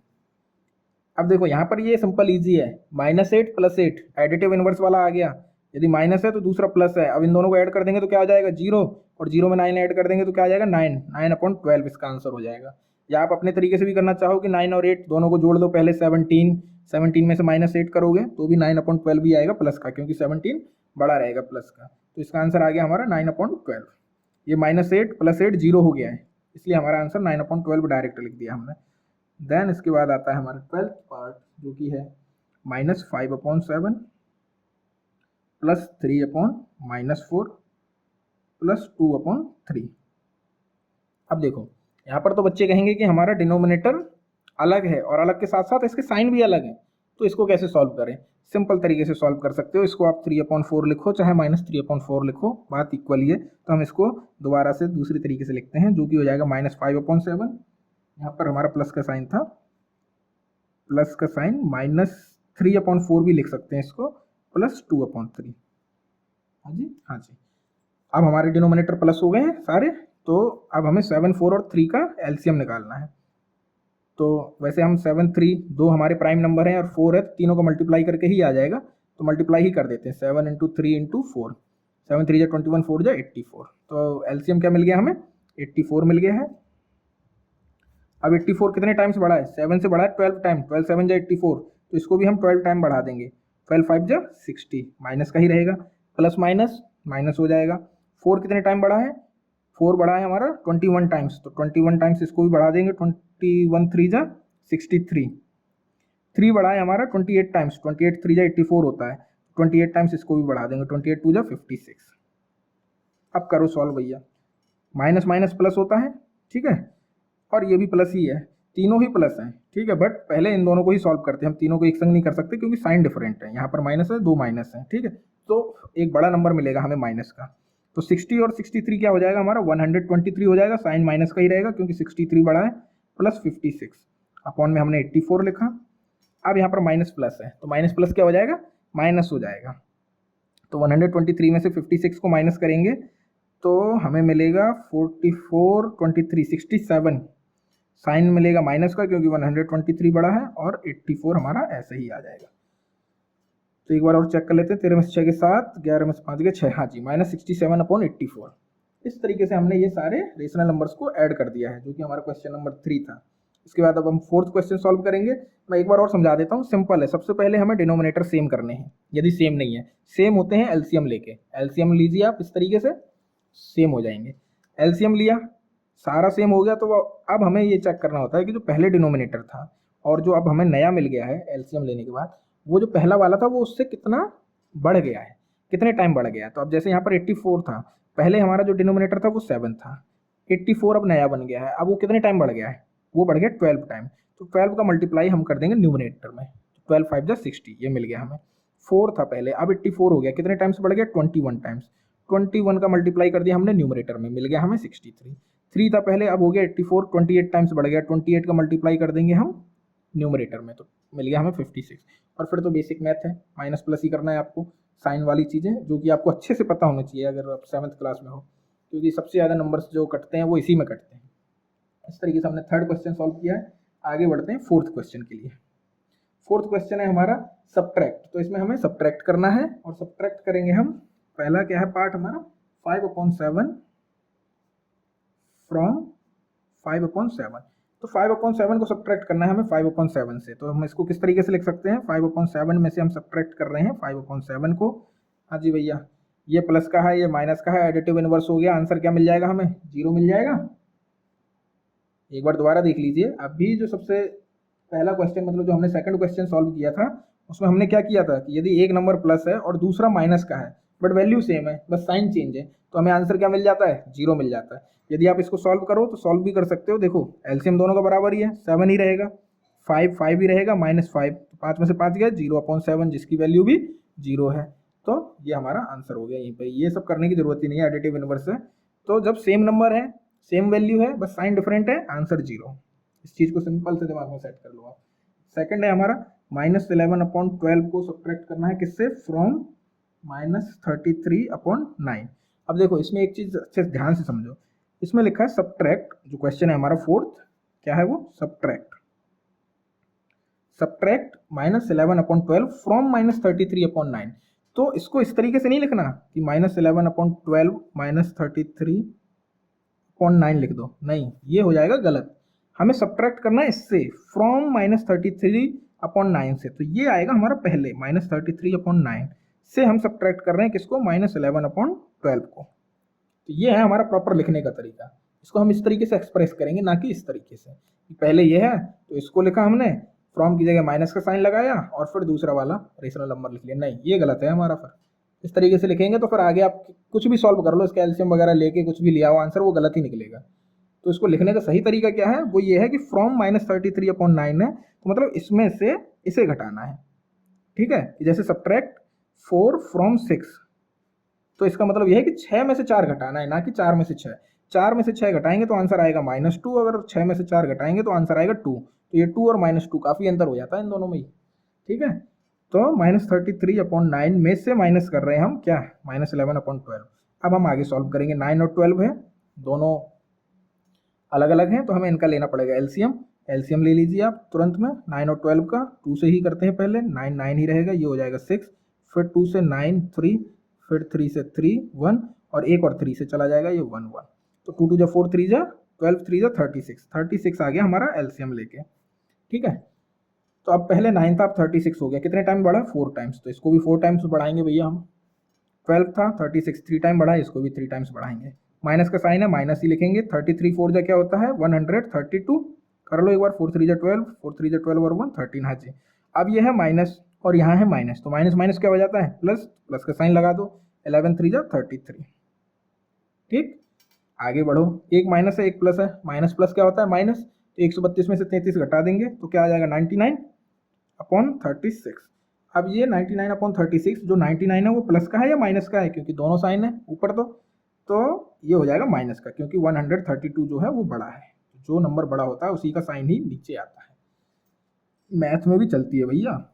अब देखो यहाँ पर ये सिंपल इजी है, -8 + 8 एडिटिव इनवर्स वाला आ गया। यदि माइनस है तो दूसरा प्लस है, अब इन दोनों को ऐड कर देंगे तो क्या हो जाएगा 0, और 0 में 9 ऐड कर देंगे तो क्या आ जाएगा 9, 9/12 इसका आंसर हो जाएगा। या आप अपने तरीके से भी करना चाहो कि 9 और 8 दोनों को जोड़ दो, पहले 17, 17 में से -8 करोगे तो भी 9/12 ही आएगा प्लस का, क्योंकि 17 बड़ा रहेगा प्लस का। तो इसका आंसर आ गया हमारा 9/12। ये -8 + 8 0 हो गया है, इसलिए हमारा आंसर 9/12 डायरेक्ट लिख दिया हमने। देन इसके बाद आता है हमारा 12th पार्ट, जो कि है -5/7 + 3/-4 + 2/3। अब देखो यहाँ पर तो बच्चे कहेंगे कि हमारा डिनोमिनेटर अलग है और अलग के साथ साथ इसके साइन भी अलग है, तो इसको कैसे सॉल्व करें। सिंपल तरीके से सॉल्व कर सकते हो, इसको आप 3/4 लिखो चाहे -3/4 लिखो, बात इक्वल ही है। तो हम इसको दोबारा से दूसरी तरीके से लिखते हैं, जो कि हो जाएगा -5/7, यहाँ पर हमारा प्लस का साइन था, प्लस का साइन -3/4 भी लिख सकते हैं इसको, + 2/3। हाँ जी, हाँ जी। अब हमारे डिनोमिनेटर प्लस हो गए हैं सारे, तो अब हमें 7 4 और 3 का एलसीएम निकालना है। तो वैसे हम 7 3 दो हमारे प्राइम नंबर हैं और 4 है, तीनों को मल्टीप्लाई करके ही आ जाएगा, तो मल्टीप्लाई ही कर देते हैं। 7 × 3 × 4, 7 3 जा 21, 4 जा 84। तो एलसीएम क्या मिल गया हमें, 84 मिल गया है। अब 84 कितने टाइम्स बढ़ा है, 7 से बढ़ा है 12 टाइम, 12 7 जा 84, तो इसको भी हम 12 टाइम बढ़ा देंगे। 12 5 जा 60, माइनस का ही रहेगा, प्लस माइनस माइनस हो जाएगा। 4 कितने टाइम बढ़ा है, 4 बढ़ा है हमारा 21 टाइम्स, तो 21 टाइम्स इसको भी बढ़ा देंगे। 21 3 जा 63। 3 बढ़ा है हमारा 28 टाइम्स, 28 3 जा 84 होता है, 28 टाइम्स इसको भी बढ़ा देंगे। 28 2 जा 56। अब करो सॉल्व भैया, माइनस माइनस प्लस होता है, ठीक है, और ये भी प्लस ही है, तीनों ही प्लस हैं, ठीक है। बट पहले इन दोनों को ही सॉल्व करते हैं, हम तीनों को एक संग नहीं कर सकते क्योंकि साइन डिफरेंट है। यहाँ पर माइनस है, 2 माइनस है, ठीक है, तो एक बड़ा नंबर मिलेगा हमें माइनस का। तो 60 और 63 क्या हो जाएगा हमारा, 123 हो जाएगा, साइन माइनस का ही रहेगा क्योंकि 63 बड़ा है, + 56 अपॉन में हमने 84 लिखा। अब यहाँ पर माइनस प्लस है, तो माइनस प्लस क्या हो जाएगा, माइनस हो जाएगा। तो 123 में से 56 को माइनस करेंगे तो हमें मिलेगा 44 23 67, साइन मिलेगा माइनस का क्योंकि 123 बड़ा है, और 84 हमारा ऐसे ही आ जाएगा। तो एक बार और चेक कर लेते हैं, 13 में से 6 के 7, 11 में से 5 के 6, हाँ जी, -67/84। इस तरीके से हमने ये सारे रेशनल नंबर्स को ऐड कर दिया है, जो कि हमारा क्वेश्चन नंबर 3 था। इसके बाद अब हम 4th क्वेश्चन सॉल्व करेंगे। मैं एक बार और समझा देता हूँ, सिंपल है। सबसे पहले हमें डिनोमिनेटर सेम करने हैं, यदि सेम नहीं है, सेम होते हैं एलसीएम लेके। एलसीएम लीजिए आप, इस तरीके से सेम हो जाएंगे। एलसीएम लिया, सारा सेम हो गया, तो अब हमें ये चेक करना होता है कि जो पहले डिनोमिनेटर था और जो अब हमें नया मिल गया है एलसीएम लेने के बाद, वो जो पहला वाला था वो उससे कितना बढ़ गया है, कितने टाइम बढ़ गया है। तो अब जैसे यहाँ पर 84 था, पहले हमारा जो डिनोमिनेटर था वो 7 था, 84 अब नया बन गया है, अब वो कितने टाइम बढ़ गया है, वो बढ़ गया 12 टाइम। तो 12 का मल्टीप्लाई हम कर देंगे न्यूमिनेटर में, 12 5 जा 60, ये मिल गया हमें। 4 था पहले, अब 84 हो गया, कितने टाइम्स बढ़ गया, 21 टाइम्स। 21 का मल्टीप्लाई कर दिया हमने न्यूमरेटर में, मिल गया हमें 63। 3 था पहले, अब हो गया 84, 28 टाइम्स बढ़ गया, 28 का मल्टीप्लाई कर देंगे हम न्यूमरेटर में, तो मिल गया हमें 56। और फिर तो बेसिक मैथ है, माइनस प्लस ही करना है आपको, साइन वाली चीज़ें जो कि आपको अच्छे से पता होना चाहिए अगर आप 7th क्लास में हो, क्योंकि सबसे ज़्यादा नंबर्स जो कटते हैं वो इसी में कटते हैं। इस तरीके से हमने 3rd क्वेश्चन सॉल्व किया है। आगे बढ़ते हैं 4th क्वेश्चन के लिए। 4th क्वेश्चन है हमारा सब्ट्रैक्ट, तो इसमें हमें सब्ट्रैक्ट करना है, और सब्ट्रैक्ट करेंगे हम, पहला क्या है पार्ट हमारा, 5/7 फ्रॉम 5/7। तो 5/7 को सब्ट्रैक्ट करना है हमें 5/7 से, तो हम इसको किस तरीके से लिख सकते हैं, 5/7 में से हम सब्ट्रैक्ट कर रहे हैं 5/7 को। हाँ जी भैया, ये प्लस का है, ये माइनस का है, एडिटिव इनवर्स हो गया, आंसर क्या मिल जाएगा हमें, 0 मिल जाएगा। एक बार दोबारा देख लीजिए, अभी जो सबसे पहला क्वेश्चन, मतलब जो हमने 2nd क्वेश्चन सॉल्व किया था, उसमें हमने क्या किया था कि यदि एक नंबर प्लस है और दूसरा माइनस का है बट वैल्यू सेम है, बस साइन चेंज है, तो हमें आंसर क्या मिल जाता है, 0 मिल जाता है। यदि आप इसको सॉल्व करो तो सॉल्व भी कर सकते हो, देखो एलसीएम दोनों का बराबर ही है, 7 ही रहेगा, 5 5 ही रहेगा, -5, 5 में से 5 गया, 0/7, जिसकी वैल्यू भी 0 है। तो ये हमारा आंसर हो गया। यहीं पर ये सब करने की जरूरत ही नहीं है, एडिटिव इनवर्स है, तो जब सेम नंबर है, सेम वैल्यू है, बस साइन डिफरेंट है, आंसर 0। इस चीज़ को सिंपल से दिमाग में सेट कर लो आप। सेकंड है हमारा -11/12 को सब्ट्रैक्ट करना है किससे, फ्रॉम -33/9। अब देखो इसमें एक चीज़ अच्छे से ध्यान से समझो, इसमें लिखा है सब्ट्रैक्ट, जो क्वेश्चन है हमारा 4th, क्या है वो, सब्ट्रैक्ट -11/12 फ्रॉम -33/9। तो इसको इस तरीके से नहीं लिखना कि -11/12 -33/9 लिख दो, नहीं, ये हो जाएगा गलत। हमें सब्ट्रैक्ट करना है इससे, फ्रॉम -33/9 से। तो ये आएगा हमारा पहले -33/9 से हम सब्ट्रैक्ट कर रहे हैं किसको, -11/12 को। तो ये है हमारा प्रॉपर लिखने का तरीका। इसको हम इस तरीके से एक्सप्रेस करेंगे, ना कि इस तरीके से। पहले ये है तो इसको लिखा हमने, फ्रॉम की जगह माइनस का साइन लगाया और फिर दूसरा वाला रेशनल नंबर लिख लिया। नहीं, ये गलत है हमारा। फिर इस तरीके से लिखेंगे तो फिर आगे आप कुछ भी सॉल्व कर लो, इसका एलसीएम वगैरह लेके कुछ भी लिया हो आंसर, वो गलत ही निकलेगा। तो इसको लिखने का सही तरीका क्या है, वो ये है कि फ्रॉम -33/9 है, तो मतलब इसमें से इसे घटाना है। ठीक है, जैसे सब्ट्रैक्ट 4 फ्रॉम 6, तो इसका मतलब यह है कि 6 में से 4 घटाना है, ना कि 4 में से 6। 4 में से 6 घटाएंगे तो आंसर आएगा -2, अगर 6 में से 4 घटाएंगे तो आंसर आएगा 2। तो ये 2 और -2 काफ़ी अंतर हो जाता है इन दोनों में ही। ठीक है, तो -33/9 में से माइनस कर रहे हैं हम क्या, -11/12। अब हम आगे सॉल्व करेंगे। 9 और 12 है, दोनों अलग अलग हैं, तो हमें इनका लेना पड़ेगा एलसीएम। एलसीएम ले लीजिए आप तुरंत में 9 और 12 का। 2 से ही करते हैं पहले, 9 9 ही रहेगा, ये हो जाएगा 6, फिर 2 से 9 3, फिर 3 से 3 1, और एक और 3 से चला जाएगा, ये 1 1। तो 2 2 जा 4 3 जा 12, 3 जा 36, 36 आ गया हमारा एलसीएम लेके। ठीक है, तो अब पहले 9 था, अब 36 हो गया। कितने टाइम बढ़ा, 4 टाइम्स, तो इसको भी 4 टाइम्स बढ़ाएंगे भैया हम। 12 था, 36 3 टाइम बढ़ा, इसको भी 3 टाइम्स बढ़ाएंगे। माइनस का साइन है, माइनस ही लिखेंगे। 33 4 जा क्या होता है, 132। कर लो एक बार, 4 3 जा 12, 4 3 जा 12 और 1 13। हाँ जी, अब ये है माइनस और यहाँ है माइनस, तो माइनस माइनस क्या हो जाता है, प्लस, प्लस का साइन लगा दो। 11 3 जा 33। ठीक, आगे बढ़ो, एक माइनस है एक प्लस है, माइनस प्लस क्या होता है, माइनस। तो 132 में से 33 घटा देंगे तो क्या आ जाएगा, 99/36। अब ये 99/36, जो 99 है वो प्लस का है या माइनस का है, क्योंकि दोनों साइन है ऊपर। तो ये हो जाएगा माइनस का, क्योंकि 132 जो है वो बड़ा है। जो नंबर बड़ा होता है उसी का साइन ही नीचे आता है। मैथ में भी चलती है भैया,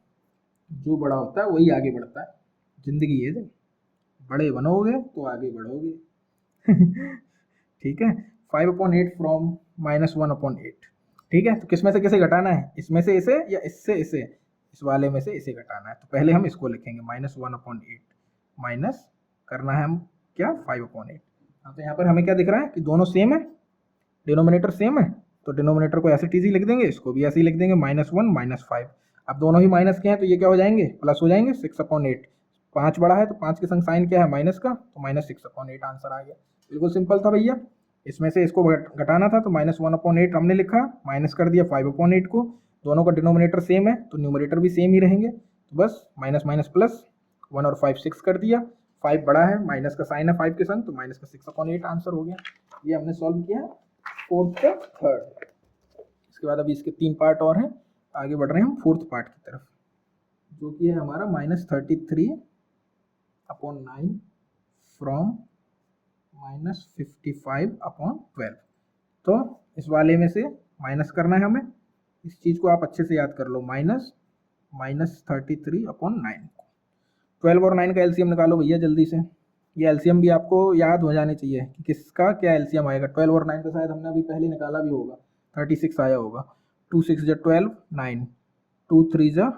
जो बड़ा होता है वही आगे बढ़ता है। जिंदगी ये है, बड़े बनोगे तो आगे बढ़ोगे। ठीक है, 5/8 फ्रॉम -1/8। ठीक है, तो किस में से किसे घटाना है, इसमें से इसे या इससे इसे, इस वाले में से इसे घटाना है। तो पहले हम इसको लिखेंगे -1/8, माइनस करना है हम क्या, 5/8। हाँ, तो यहाँ पर हमें क्या दिख रहा है कि दोनों सेम है, डिनोमिनेटर सेम है, तो डिनोमिनेटर को ऐसे टीजी लिख देंगे, इसको भी ऐसे ही लिख देंगे, -1 -5। अब दोनों ही माइनस के हैं तो ये क्या हो जाएंगे, प्लस हो जाएंगे। 6/8, 5 बड़ा है तो 5 के संग साइन क्या है, माइनस का, तो -6/8 आंसर आ गया। बिल्कुल सिंपल था भैया। इसमें से इसको घटाना था तो -1/8 हमने लिखा, माइनस कर दिया 5/8 को। दोनों का डिनोमिनेटर सेम है तो न्यूमरेटर भी सेम ही रहेंगे, तो बस माइनस माइनस प्लस, 1 और 5 6 कर दिया। 5 बड़ा है, माइनस का साइन है 5 के संग, तो माइनस का 6/8 आंसर हो गया। ये हमने सॉल्व किया फोर्थ का थर्ड। इसके बाद अभी इसके 3 पार्ट और हैं, आगे बढ़ रहे हैं हम फोर्थ पार्ट की तरफ, जो कि है हमारा -33/9 फ्रॉम -55/12। तो इस वाले में से माइनस करना है हमें, इस चीज़ को आप अच्छे से याद कर लो, -33/9। 12 और 9 का एलसीएम निकालो भैया जल्दी से। ये एलसीएम भी आपको याद हो जाने चाहिए कि किसका क्या एलसीएम आएगा। 12 और 9 का शायद हमने अभी पहले निकाला भी होगा, 36 आया होगा। 2 6 जा 12 9, 2 3 जा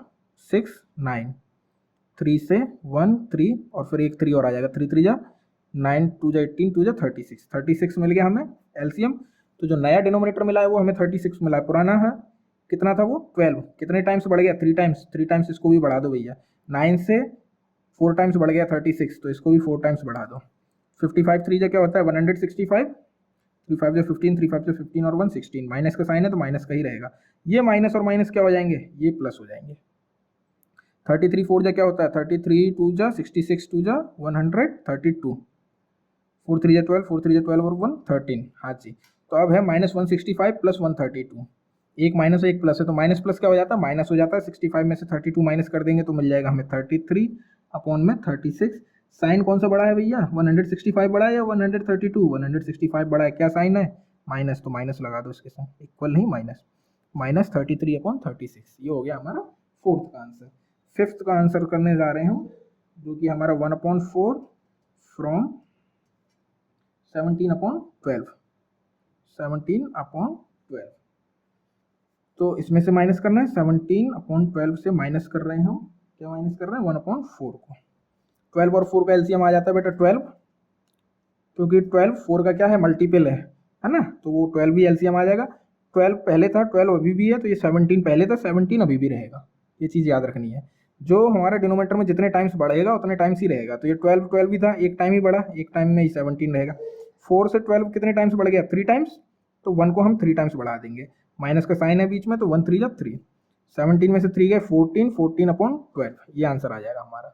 6 9, 3 से 1 3 और फिर एक 3 और आ जाएगा, 3 3 जा 9, 2 जा 18, 2 जा 36, 36 मिल गया हमें एलसीएम। तो जो नया डिनोमिनेटर मिला है वो हमें 36 मिला है, पुराना है कितना था वो 12, कितने टाइम्स बढ़ गया, 3 टाइम्स। 3 टाइम्स इसको भी बढ़ा दो भैया, 9 से 4 टाइम्स बढ़ गया 36, तो इसको भी 4 टाइम्स बढ़ा दो। 55 3 जा क्या होता है 165, 3 5 जा 15, 3 5 जा 15 और 1 16। माइनस का साइन है तो माइनस का ही रहेगा। ये माइनस और माइनस क्या हो जाएंगे, ये प्लस हो जाएंगे। 33 4 जा क्या होता है 33 2 जा 66, 2 जा 132, 4 3 जा 12, 4 3 जा 12 और 1 13। हाँ जी, तो अब है -165 + 132। एक माइनस और एक प्लस है, तो माइनस प्लस क्या हो जाता है, माइनस हो जाता है। 65 में से 32 माइनस कर देंगे तो मिल जाएगा हमें 33/36। साइन कौन सा बड़ा है भैया, 165 बड़ा है या 132, 165 बड़ा है। क्या साइन है, माइनस, तो माइनस लगा दो इसके साथ, इक्वल नहीं माइनस, -33/36। ये हो गया हमारा फोर्थ का आंसर। फिफ्थ का आंसर करने जा रहे हैं हम, जो कि हमारा 1/4 फ्रॉम 17/12। 17/12 तो इसमें से माइनस करना है 17/12 से माइनस कर रहे हैं हम, क्या माइनस कर रहे हैं 1/4 को। 12 और 4 का एलसीएम आ जाता है बेटा 12, क्योंकि 12 4 का क्या है मल्टीपल है ना, तो वो 12 भी एलसीएम आ जाएगा। 12 पहले था, 12 अभी भी है, तो ये 17 पहले था, 17 अभी भी रहेगा, ये चीज़ याद रखनी है। जो हमारा डिनोमीटर में जितने टाइम्स बढ़ेगा उतने टाइम्स ही रहेगा, तो ये 12 12 भी था, एक टाइम ही बढ़ा, एक टाइम में ही 17 रहेगा। 4 से 12 कितने टाइम्स बढ़ गया 3 टाइम्स, तो 1 को हम 3 टाइम्स बढ़ा देंगे, माइनस का साइन है बीच में, तो 1 3 जा 3, 17 में से 3 गए 14, 14/12, ये आंसर आ जाएगा हमारा।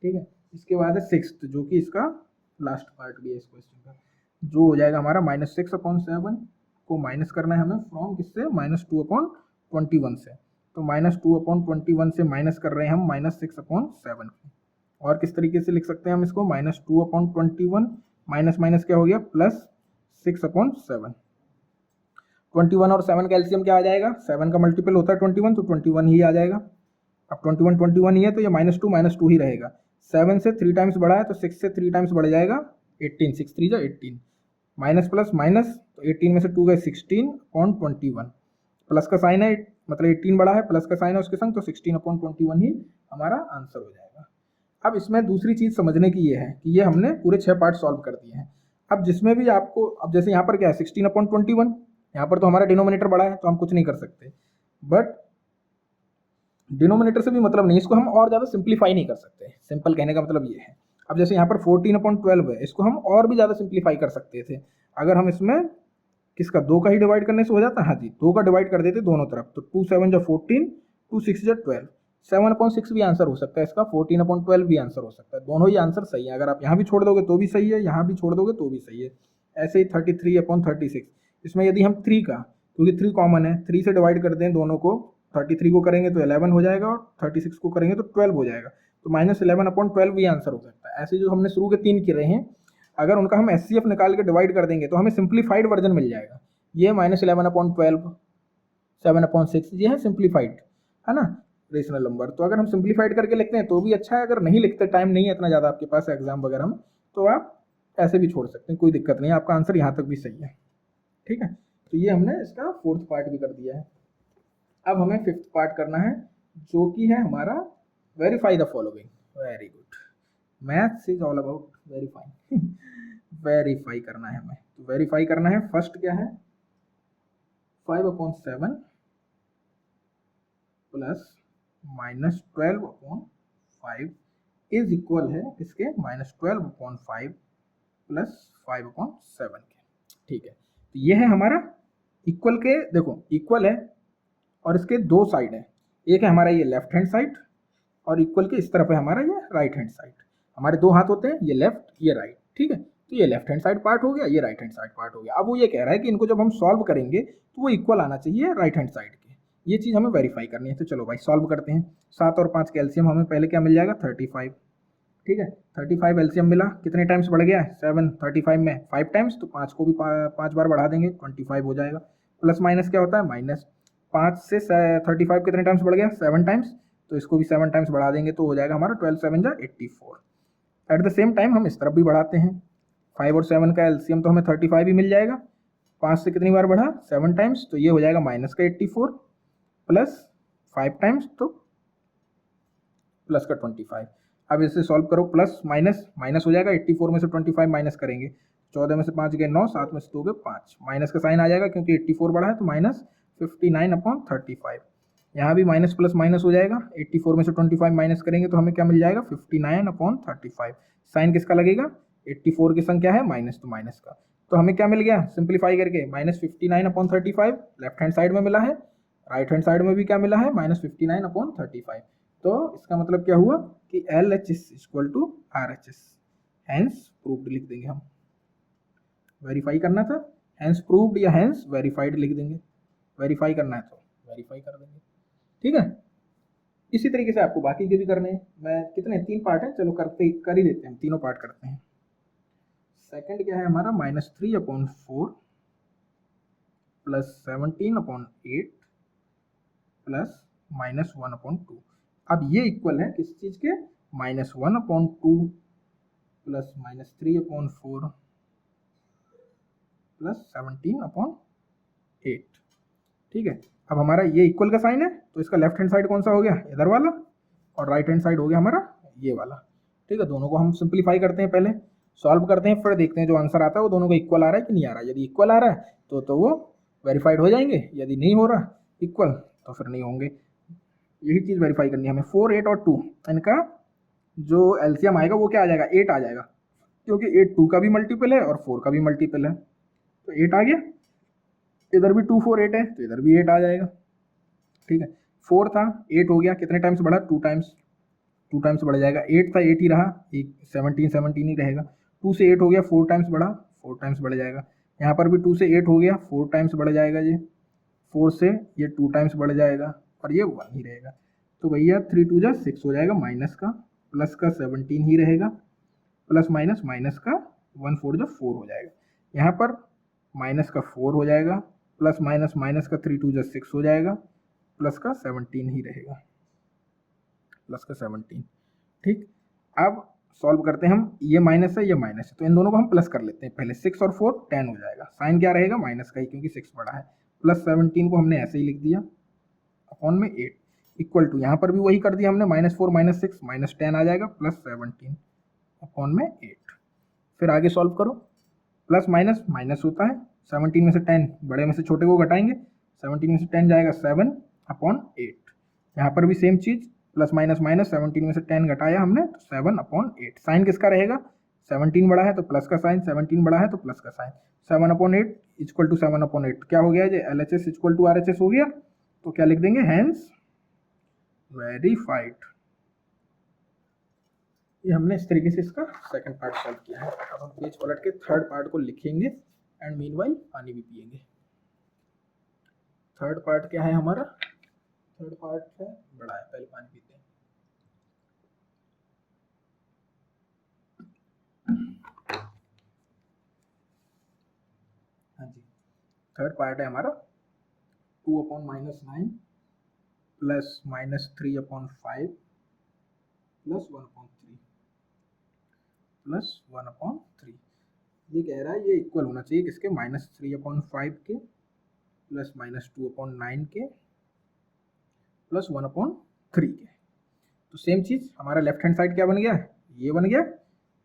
ठीक है, इसके बाद है 6th, जो कि इसका लास्ट पार्ट भी है इस क्वेश्चन का, जो हो जाएगा हमारा -6/7 को माइनस करना है हमें फ्रॉम किससे, -2/21 से, तो -2/21 से माइनस कर रहे हैं हम -6/7 को। और किस तरीके से लिख सकते हैं हम इसको, -2/21 माइनस माइनस क्या हो गया +6/7। 21 और 7 का एलसीएम क्या आ जाएगा, 7 का मल्टीपल होता है 21, तो 21 ही आ जाएगा। अब 21 ही है, तो ये -2 ही रहेगा। 7 से 3 टाइम्स बढ़ा है, तो 6 से 3 टाइम्स बढ़ जाएगा 18, 6 3 जा 18, माइनस प्लस माइनस, तो 18 में से 2 गए 16/21, प्लस का साइन है, मतलब 18 बड़ा है, प्लस का साइन है उसके संग, तो 16/21 ही हमारा आंसर हो जाएगा। अब इसमें दूसरी चीज़ समझने की ये है कि ये हमने पूरे 6 पार्ट सॉल्व कर दिए हैं। अब जिसमें भी आपको, अब जैसे यहाँ पर क्या है 16/21, यहाँ पर तो हमारा डिनोमिनेटर बड़ा है, तो हम कुछ नहीं कर सकते, बट डिनोमिनेटर से भी मतलब नहीं, इसको हम और ज़्यादा सिंप्लीफाई नहीं कर सकते। सिंपल कहने का मतलब ये है। अब जैसे यहाँ पर 14/12 है, इसको हम और भी ज़्यादा सिंप्लीफाई कर सकते थे, अगर हम इसमें किसका 2 का ही डिवाइड करने से हो जाता, हाँ जी 2 का डिवाइड कर देते दोनों तरफ, तो 2 7 जा 14, 2 6 जा 12, 7/6 भी आंसर हो सकता है इसका, 14/12 भी आंसर हो सकता है, दोनों ही आंसर सही है। अगर आप यहाँ भी छोड़ दोगे तो भी सही है, यहाँ भी छोड़ दोगे तो भी सही है। ऐसे ही 33/36, इसमें यदि हम 3 का, क्योंकि 3 कॉमन है, 3 से डिवाइड कर दें दोनों को, 33 को करेंगे तो 11 हो जाएगा, और 36 को करेंगे तो 12 हो जाएगा, तो -11/12 भी आंसर हो सकता है। ऐसे जो हमने शुरू के 3 किए हैं, अगर उनका हम एचसीएफ निकाल के डिवाइड कर देंगे तो हमें सिंप्लीफाइड वर्जन मिल जाएगा। ये -11/12, 7/6, ये है सिंप्लीफाइड, है ना, रेशनल नंबर। तो अगर हम सिंप्लीफाइड करके लिखते हैं तो भी अच्छा है, अगर नहीं लिखते, टाइम नहीं है इतना ज़्यादा आपके पास एग्जाम वगैरह में, तो आप ऐसे भी छोड़ सकते हैं, कोई दिक्कत नहीं है, आपका आंसर यहाँ तक भी सही है। ठीक है, तो ये हमने इसका 4th पार्ट भी कर दिया है। अब हमें 5th पार्ट करना है, जो कि है हमारा verify the following. Very good, maths is all about verifying. Verify करना है हमें, तो वेरीफाई करना है। फर्स्ट क्या है, 5/7 प्लस -12/5 इज इक्वल है इसके -12/5 प्लस 5/7 के। ठीक है, तो ये है हमारा इक्वल के, देखो इक्वल है और इसके दो साइड है, एक है हमारा ये लेफ्ट हैंड साइड, और इक्वल के इस तरफ है हमारा ये राइट हैंड साइड। हमारे दो हाथ होते हैं, ये लेफ्ट ये राइट, ठीक है, तो ये लेफ्ट हैंड साइड पार्ट हो गया, ये राइट हैंड साइड पार्ट हो गया। अब वो ये कह रहा है कि इनको जब हम सॉल्व करेंगे तो वो इक्वल आना चाहिए राइट हैंड साइड के, ये चीज़ हमें वेरीफाई करनी है। तो चलो भाई सॉल्व करते हैं। 7 और 5 कैल्शियम हमें पहले क्या मिल जाएगा 35, ठीक है, 35 एलसीएम मिला, कितने टाइम्स बढ़ गया है 7, 35 में 5 टाइम्स, तो 5 को भी 5 बार बढ़ा देंगे 25 हो जाएगा। प्लस माइनस क्या होता है माइनस, 5 से 35 कितने टाइम्स बढ़ गया 7 टाइम्स, तो इसको भी 7 टाइम्स बढ़ा देंगे तो हो जाएगा हमारा 12 7 जा 84। एट द सेम टाइम हम इस तरफ भी बढ़ाते हैं, 5 और 7 का एलसीएम तो हमें 35 ही मिल जाएगा, 5 से कितनी बार बढ़ा 7 टाइम्स, तो ये हो जाएगा माइनस का 84 प्लस 5 टाइम्स तो प्लस का 25। अब इसे सॉल्व करो, प्लस माइनस माइनस हो जाएगा, 84 में से 25 माइनस करेंगे, 14 में से 5 गए 9, 7 में से 2 गए 5, माइनस का साइन आ जाएगा क्योंकि 84 बढ़ा है, तो माइनस 59/35। यहाँ भी माइनस प्लस माइनस हो जाएगा, 84 में से 25 माइनस करेंगे तो हमें क्या मिल जाएगा 59/35। साइन किसका लगेगा 84 की संख्या है माइनस, तो माइनस का, तो हमें क्या मिल गया सिंप्लीफाई करके -59/35 लेफ्ट हैंड साइड में मिला है, राइट हैंड साइड में भी क्या मिला है -59/35। तो इसका मतलब क्या हुआ कि LHS equal to RHS, hence proved लिख देंगे हम। वेरीफाई करना था, हैंस प्रूव्ड या हैंस वेरीफाइड लिख देंगे, वेरीफाई करना है तो वेरीफाई कर देंगे। ठीक है, इसी तरीके से आपको बाकी के भी करने हैं। मैं कितने 3 पार्ट है, चलो कर ही लेते हैं, तीनों पार्ट करते हैं। सेकंड क्या है हमारा -3/4 प्लस 17/8 प्लस -1/2। अब ये इक्वल है किस चीज़ के -1/2 प्लस -3/4 प्लस 17/8। ठीक है। अब हमारा ये इक्वल का साइन है तो इसका लेफ्ट हैंड साइड कौन सा हो गया, इधर वाला, और राइट हैंड साइड हो गया हमारा ये वाला। ठीक है, दोनों को हम सिंप्लीफाई करते हैं, पहले सॉल्व करते हैं, फिर देखते हैं जो आंसर आता है वो दोनों को इक्वल आ रहा है कि नहीं आ रहा है। यदि इक्वल आ रहा है तो वो वेरीफाइड हो जाएंगे, यदि नहीं हो रहा इक्वल तो फिर नहीं होंगे। यही चीज़ वेरीफाई करनी है हमें। 4, 8 और 2 इनका जो एलसीएम आएगा वो क्या आ जाएगा, 8 आ जाएगा, क्योंकि 8 2 का भी मल्टीपल है और 4 का भी मल्टीपल है, तो 8 आ गया। इधर भी 2 4 8 है तो इधर भी 8 आ जाएगा। ठीक है, 4 था 8 हो गया, कितने टाइम्स बढ़ा, 2 टाइम्स, 2 टाइम्स बढ़ जाएगा। 8 था 8 ही रहा, एक 17 ही रहेगा। 2 से 8 हो गया, 4 टाइम्स बढ़ा, 4 टाइम्स बढ़ जाएगा। यहाँ पर भी 2 से 8 हो गया, 4 टाइम्स बढ़ जाएगा ये, 4 से ये 2 टाइम्स बढ़ जाएगा और ये 1 ही रहेगा। तो भैया 3 2 जा 6 हो जाएगा, माइनस का प्लस का 17 ही रहेगा, प्लस माइनस माइनस का 1 4 जा 4 हो जाएगा। यहाँ पर माइनस का 4 हो जाएगा, प्लस माइनस माइनस का 3 2 जा 6 हो जाएगा, प्लस का 17 ही रहेगा, प्लस का 17। ठीक, अब सॉल्व करते हैं हम, ये माइनस है ये माइनस है तो इन दोनों को हम प्लस कर लेते हैं पहले। 6 और 4 10 हो जाएगा, साइन क्या रहेगा, माइनस का ही, क्योंकि 6 बड़ा है। प्लस 17 को हमने ऐसे ही लिख दिया अपॉन में 8, इक्वल टू यहाँ पर भी वही कर दिया हमने, -4 -6 -10 आ जाएगा, प्लस 17 अपॉन में 8। फिर आगे सॉल्व करो, प्लस माइनस माइनस होता है, 17 में से 10 बड़े में से छोटे को घटाएंगे, 17 में से 10 जाएगा 7 अपॉन 8। यहाँ पर भी सेम चीज़, प्लस माइनस माइनस, 17 में से 10 घटाया हमने तो 7 अपॉन 8। साइन किसका रहेगा, 17 बड़ा है तो प्लस का साइन, 17 बड़ा है तो प्लस का sign, 7 upon 8 equal to 7 upon 8 क्या हो गया, ये LHS इक्वल टू RHS हो गया। तो क्या लिख देंगे, हैंस वेरीफाइड। ये हमने इस तरीके से इसका सेकंड पार्ट सॉल्व किया है। अब हम पेज पलट के थर्ड पार्ट को लिखेंगे एंड मीनवाइल पानी भी पिएंगे। थर्ड पार्ट क्या है हमारा, थर्ड पार्ट है बड़ा है, पहले पानी पीते हैं। हाँ जी, थर्ड पार्ट है हमारा 2 upon -9 plus -3 upon 5 plus 1 upon 3 plus 1 upon 3। ये कह रहा है ये इक्वल होना चाहिए किसके, -3 अपॉन 5 के प्लस -2 अपॉन 9 के प्लस 1 अपॉन 3 के। तो सेम चीज़ हमारा लेफ्ट हैंड साइड क्या बन गया, ये बन गया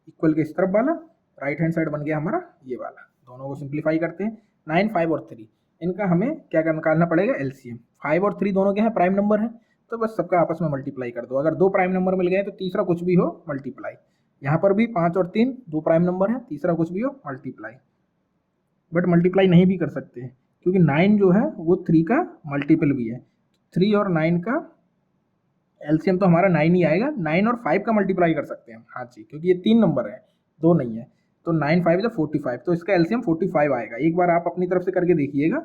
इक्वल के इस तरफ वाला, राइट हैंड साइड बन गया हमारा ये वाला। दोनों को सिंप्लीफाई करते हैं, 9 5 और 3 इनका हमें क्या निकालना पड़ेगा, LCM। 5 और 3 दोनों क्या है, प्राइम नंबर है, तो बस सबका आपस में मल्टीप्लाई कर दो। अगर 2 प्राइम नंबर मिल गए तो तीसरा कुछ भी हो मल्टीप्लाई। यहाँ पर भी 5 और 3 2 प्राइम नंबर है, तीसरा कुछ भी हो मल्टीप्लाई। बट मल्टीप्लाई नहीं भी कर सकते हैं क्योंकि 9 जो है वो 3 का मल्टीपल भी है। 3 और 9 का LCM तो हमारा 9 ही आएगा। 9 और 5 का मल्टीप्लाई कर सकते हैं, हाँ जी, क्योंकि ये 3 नंबर है, 2 नहीं है। तो 9 5 जो 45, तो इसका LCM 45 आएगा। एक बार आप अपनी तरफ से करके देखिएगा।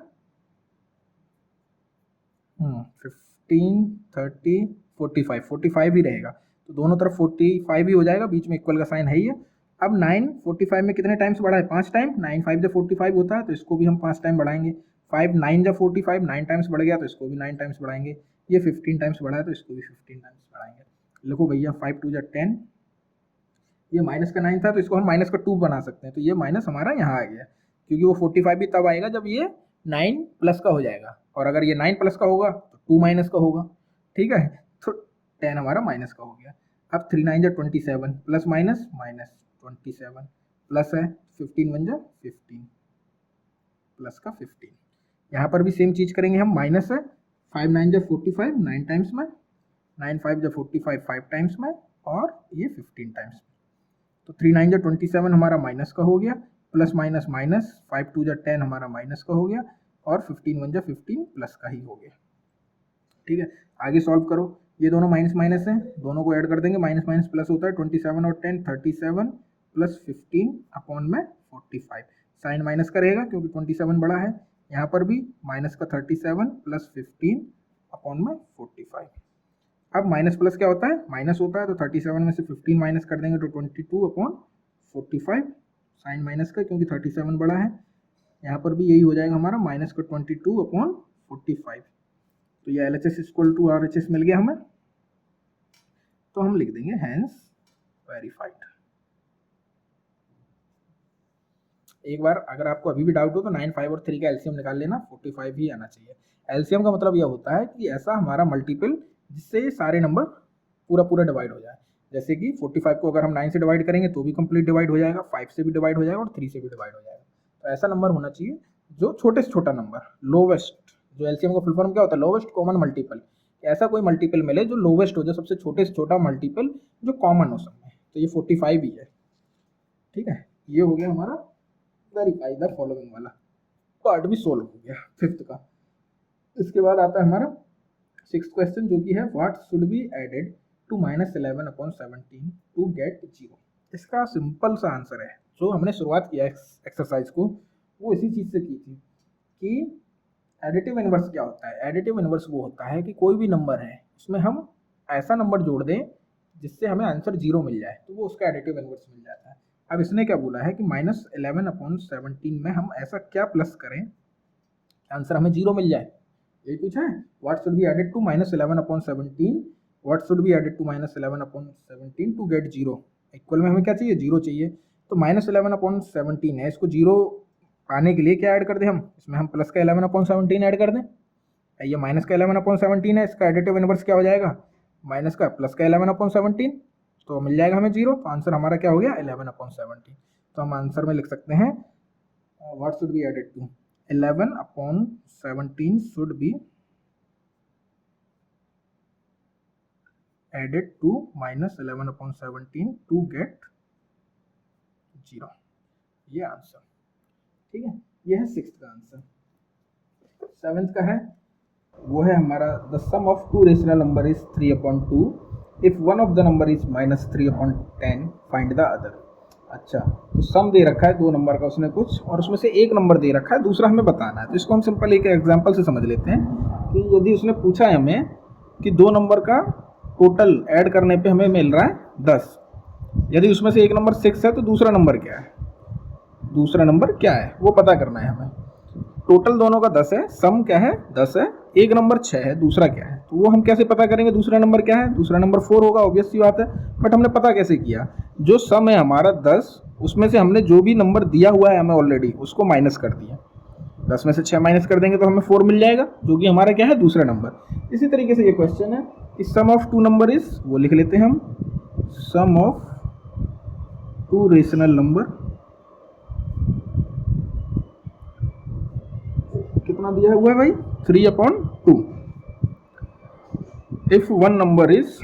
15 30 45 45 ही रहेगा, तो दोनों तरफ 45 ही हो जाएगा, बीच में इक्वल का साइन है ही है। अब 9 45 में कितने टाइम्स बढ़ा है, 5 टाइम। 9 5 जब 45 होता है तो इसको भी हम 5 टाइम बढ़ाएंगे। 5 9 जब 45 9 टाइम्स बढ़ गया तो इसको भी 9 टाइम्स बढ़ाएंगे। ये 15 टाइम्स बढ़ा है तो इसको भी 15 टाइम्स बढ़ाएंगे। लिखो भैया 5 2 जा 10, ये माइनस का 9 था तो इसको हम माइनस का 2 बना सकते हैं, तो ये माइनस हमारा यहाँ आ गया, क्योंकि वो 45 भी तब आएगा जब ये 9 प्लस का हो जाएगा, और अगर ये 9 प्लस का होगा तो 2 माइनस का होगा। ठीक है, तो 10 हमारा माइनस का हो गया। अब 3 9 जा 27 प्लस माइनस माइनस 27 प्लस है 15 1 जा 15 प्लस का 15। यहाँ पर भी सेम चीज़ करेंगे हम, माइनस है 5 9 जा 45 9 टाइम्स में, 9 5 जा 45 5 टाइम्स में, और ये 15 टाइम्स में। तो 3 9 जा 27 हमारा माइनस का हो गया, प्लस माइनस माइनस 5 2 जा 10 हमारा माइनस का हो गया, और 15 1 जा 15 प्लस का ही हो गया। ठीक है, आगे सॉल्व करो। ये दोनों माइनस माइनस हैं, दोनों को ऐड कर देंगे, माइनस माइनस प्लस होता है। 27 और 10 37 प्लस 15 अपॉन में 45। साइन माइनस का रहेगा क्योंकि 27 बड़ा है। यहाँ पर भी माइनस का 37 प्लस 15 अपॉन में 45। अब माइनस प्लस क्या होता है, माइनस होता है, तो 37 में से 15 माइनस कर देंगे तो 22 अपॉन 45। साइन माइनस का क्योंकि 37 बड़ा है। यहाँ पर भी यही हो जाएगा हमारा, माइनस का 22 अपॉन 45। तो ये LHS इक्वल टू RHS मिल गया हमें, तो हम लिख देंगे हैंस वेरीफाइड। एक बार अगर आपको अभी भी डाउट हो तो 9, 5 और 3 का एलसीएम निकाल लेना, 45 ही आना चाहिए। एलसीएम का मतलब यह होता है कि ऐसा हमारा मल्टीपल जिससे ये सारे नंबर पूरा पूरा डिवाइड हो जाए। जैसे कि 45 को अगर हम 9 से डिवाइड करेंगे तो भी कंप्लीट डिवाइड हो जाएगा, 5 से भी डिवाइड हो जाएगा और 3 से भी डिवाइड हो जाएगा। तो ऐसा नंबर होना चाहिए जो छोटे से छोटा नंबर, लोवेस्ट, जो एलसीएम का फुल फॉर्म क्या होता है, लोवेस्ट कॉमन मल्टीपल। ऐसा कोई मल्टीपल मिले जो लोवेस्ट हो, जो सबसे छोटे से छोटा मल्टीपल जो कॉमन हो सब में, तो ये 45 ही है। ठीक है, ये हो गया हमारा वेरीफाई द फॉलोइंग वाला पार्ट भी सोल्व हो गया 5th का। इसके बाद आता है हमारा 6th क्वेश्चन, जो कि है what should be added to -11/17 to get 0। इसका सिंपल सा आंसर है, जो हमने शुरुआत किया एक्सरसाइज को वो इसी चीज़ से की थी कि एडिटिव इनवर्स क्या होता है। एडिटिव इनवर्स वो होता है कि कोई भी नंबर है उसमें हम ऐसा नंबर जोड़ दें जिससे हमें आंसर 0 मिल जाए, तो वो उसका एडिटिव इनवर्स मिल जाता है। अब इसने क्या बोला है कि -11/17 में हम ऐसा क्या प्लस करें आंसर हमें 0 मिल जाए, यही पूछा है। What should be added to -11/17, what should be added to -11/17 to get 0। Equal में हमें क्या चाहिए, 0 चाहिए। तो -11/17 है, इसको 0 पाने के लिए क्या ऐड कर दें हम, इसमें हम प्लस का 11/17 ऐड कर दें। ये माइनस का 11/17 है, इसका एडिटिव इनवर्स क्या हो जाएगा, माइनस का प्लस का 11/17, तो मिल जाएगा हमें 0। तो आंसर हमारा क्या हो गया, 11/17। तो हम आंसर में लिख सकते हैं what should be added to 11/17 should be added to -11/17 to get 0। ये आंसर, ठीक है। ये है 6th का आंसर। 7th का है, वो है हमारा the sum of two rational number is 3/2 if one of the number is -3/10 find the other. अच्छा, तो सम दे रखा है 2 नंबर का उसने कुछ, और उसमें से एक नंबर दे रखा है, दूसरा हमें बताना है। तो इसको हम सिंपल एक एग्जांपल से समझ लेते हैं कि यदि उसने पूछा है हमें कि 2 नंबर का टोटल ऐड करने पे हमें मिल रहा है 10, यदि उसमें से एक नंबर 6 है तो दूसरा नंबर क्या है, दूसरा नंबर क्या है वो पता करना है हमें। टोटल दोनों का 10 है, सम क्या है 10 है, एक नंबर 6 है, दूसरा क्या है, तो वो हम कैसे पता करेंगे दूसरा नंबर क्या है, दूसरा नंबर 4 होगा, ऑब्वियस सी बात है। बट हमने पता कैसे किया, जो सम है हमारा 10, उसमें से हमने जो भी नंबर दिया हुआ है हमें ऑलरेडी उसको माइनस कर दिया। 10 में से 6 माइनस कर देंगे तो हमें 4 मिल जाएगा, जो कि हमारा क्या है, दूसरा नंबर। इसी तरीके से ये क्वेश्चन है कि सम ऑफ 2 नंबर इज, वो लिख लेते हैं हम, सम ऑफ 2 रेशनल नंबर कितना दिया हुआ है भाई, 3/2। इफ वन नंबर इज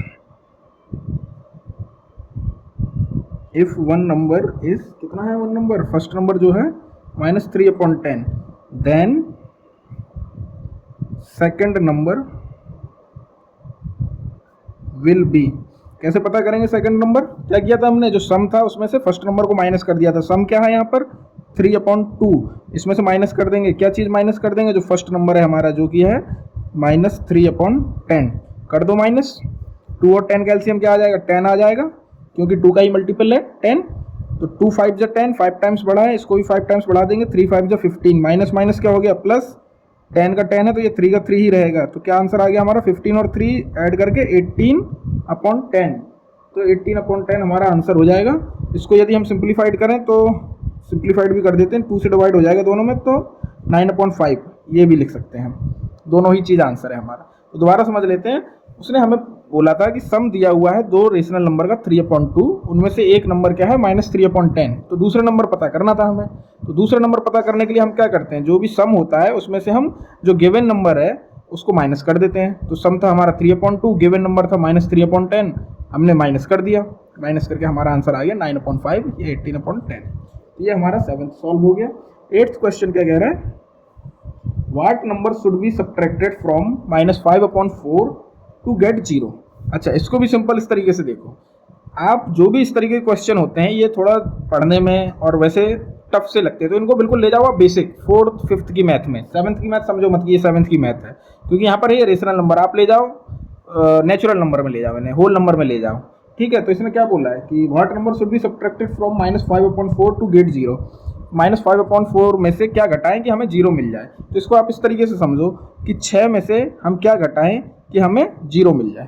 कितना है, वन नंबर, फर्स्ट नंबर जो है -3/10, then second number will be. कैसे पता करेंगे सेकंड नंबर, क्या किया था हमने, जो सम था उसमें से फर्स्ट नंबर को माइनस कर दिया था। सम क्या है यहाँ पर 3/2, इसमें से माइनस कर देंगे, क्या चीज़ माइनस कर देंगे, जो फर्स्ट नंबर है हमारा जो कि है -3/10, कर दो माइनस। 2 और 10 का एलसीएम क्या आ जाएगा, 10 आ जाएगा, क्योंकि 2 का ही मल्टीपल है 10। तो 2 5 जा 10, 5 टाइम्स बढ़ा है, इसको भी 5 टाइम्स बढ़ा देंगे, 3 5 जा 15, माइनस माइनस क्या हो गया प्लस, 10 का 10 है तो ये 3 का 3 ही रहेगा। तो क्या आंसर आ गया हमारा, 15 और 3 ऐड करके 18/10। तो 18/10 हमारा आंसर हो जाएगा। इसको यदि हम सिंप्लीफाइड करें तो सिंप्लीफाइड भी कर देते हैं, 2 से डिवाइड हो जाएगा दोनों में, तो 9/5 ये भी लिख सकते हैं हम, दोनों ही चीज़ आंसर है हमारा। तो दोबारा समझ लेते हैं, उसने हमें बोला था कि सम दिया हुआ है 2 रेशनल नंबर का 3/2, उनमें से एक नंबर क्या है -3/10, तो दूसरा नंबर पता करना था हमें। तो दूसरा नंबर पता करने के लिए हम क्या करते हैं, जो भी सम होता है उसमें से हम जो गिवन नंबर है उसको माइनस कर देते हैं। तो सम था हमारा 3/2, गिवन नंबर था -3/10, हमने माइनस कर दिया, माइनस करके हमारा आंसर आ गया 9/5, ये 18/10। ये हमारा 7th सॉल्व हो गया। 8th क्वेश्चन क्या कह रहा है, what number should be subtracted from -5/4 to get 0। अच्छा, इसको भी सिंपल इस तरीके से देखो, आप जो भी इस तरीके के क्वेश्चन होते हैं ये थोड़ा पढ़ने में और वैसे टफ से लगते हैं, तो इनको बिल्कुल ले जाओ आप बेसिक 4th 5th की मैथ में। 7th की मैथ समझो मत कि ये 7th की मैथ है, क्योंकि यहाँ पर ये रेशनल नंबर आप ले जाओ, नेचुरल नंबर में ले जाओ, इन्हें होल नंबर में ले जाओ। ठीक है, तो इसने क्या बोला है कि what number should be subtracted from -5/4 to get 0। -5/4 में से क्या घटाएं कि हमें 0 मिल जाए। तो इसको आप इस तरीके से समझो कि 6 में से हम क्या घटाएं कि हमें 0 मिल जाए,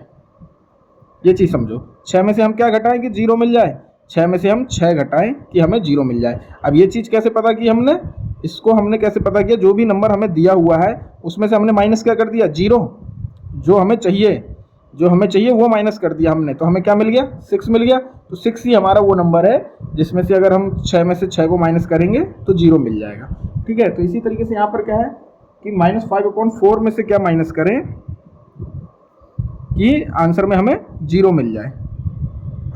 ये चीज़ समझो। 6 में से हम क्या घटाएं कि 0 मिल जाए, 6 में से हम 6 घटाएं कि हमें 0 मिल जाए। अब ये चीज़ कैसे पता की हमने, इसको हमने कैसे पता किया, जो भी नंबर हमें दिया हुआ है उसमें से हमने माइनस क्या कर दिया, 0। जो हमें चाहिए वो माइनस कर दिया हमने, तो हमें क्या मिल गया, 6 मिल गया। तो 6 ही हमारा वो नंबर है जिसमें से अगर हम 6 में से 6 को माइनस करेंगे तो 0 मिल जाएगा। ठीक है, तो इसी तरीके से यहाँ पर क्या है कि -5/4 में से क्या माइनस करें कि आंसर में हमें 0 मिल जाए।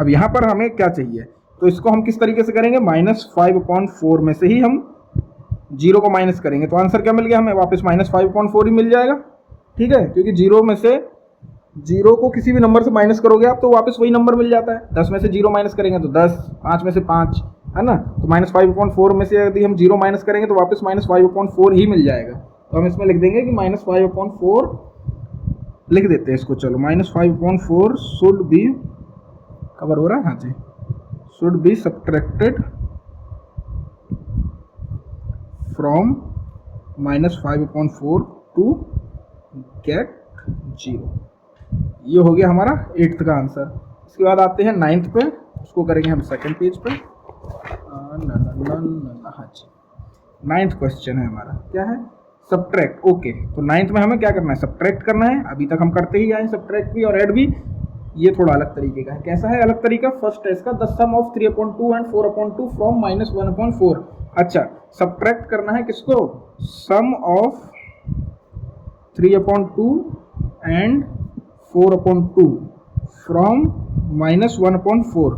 अब यहाँ पर हमें क्या चाहिए, तो इसको हम किस तरीके से करेंगे, -5/4 में से ही हम 0 को माइनस करेंगे, तो आंसर क्या मिल गया हमें, वापस -5/4 ही मिल जाएगा। ठीक है, क्योंकि 0 में से 0 को किसी भी नंबर से माइनस करोगे आप तो वापस वही नंबर मिल जाता है। 10 में से 0 माइनस करेंगे तो 10, 5 में से 5, है ना। तो -5/4 में से यदि हम 0 माइनस करेंगे तो वापस -5/4 ही मिल जाएगा। तो हम इसमें लिख देंगे कि -5/4 लिख देते हैं इसको। चलो, -5/4 शुड बी, कवर हो रहा है, हाँ जी, should be subtracted from -5/4 to get 0। ये हो गया हमारा 8th का आंसर। इसके बाद आते हैं 9th पे, उसको करेंगे हम सेकंड पेज पे। हाँ जी, 9th क्वेश्चन है हमारा, क्या है, सब्ट्रैक्ट। ओके, तो 9th में हमें क्या करना है, सब्ट्रैक्ट करना है। अभी तक हम करते ही आए सब्ट्रैक्ट भी और ऐड भी। ये थोड़ा अलग तरीके का है। कैसा है अलग तरीका, फर्स्ट है इसका, the sum of 3/2 and 4/2 from -1/4। अच्छा, सब्ट्रैक्ट करना है किसको, सम ऑफ 3/2 एंड 4/2 फ्रॉम -1/4।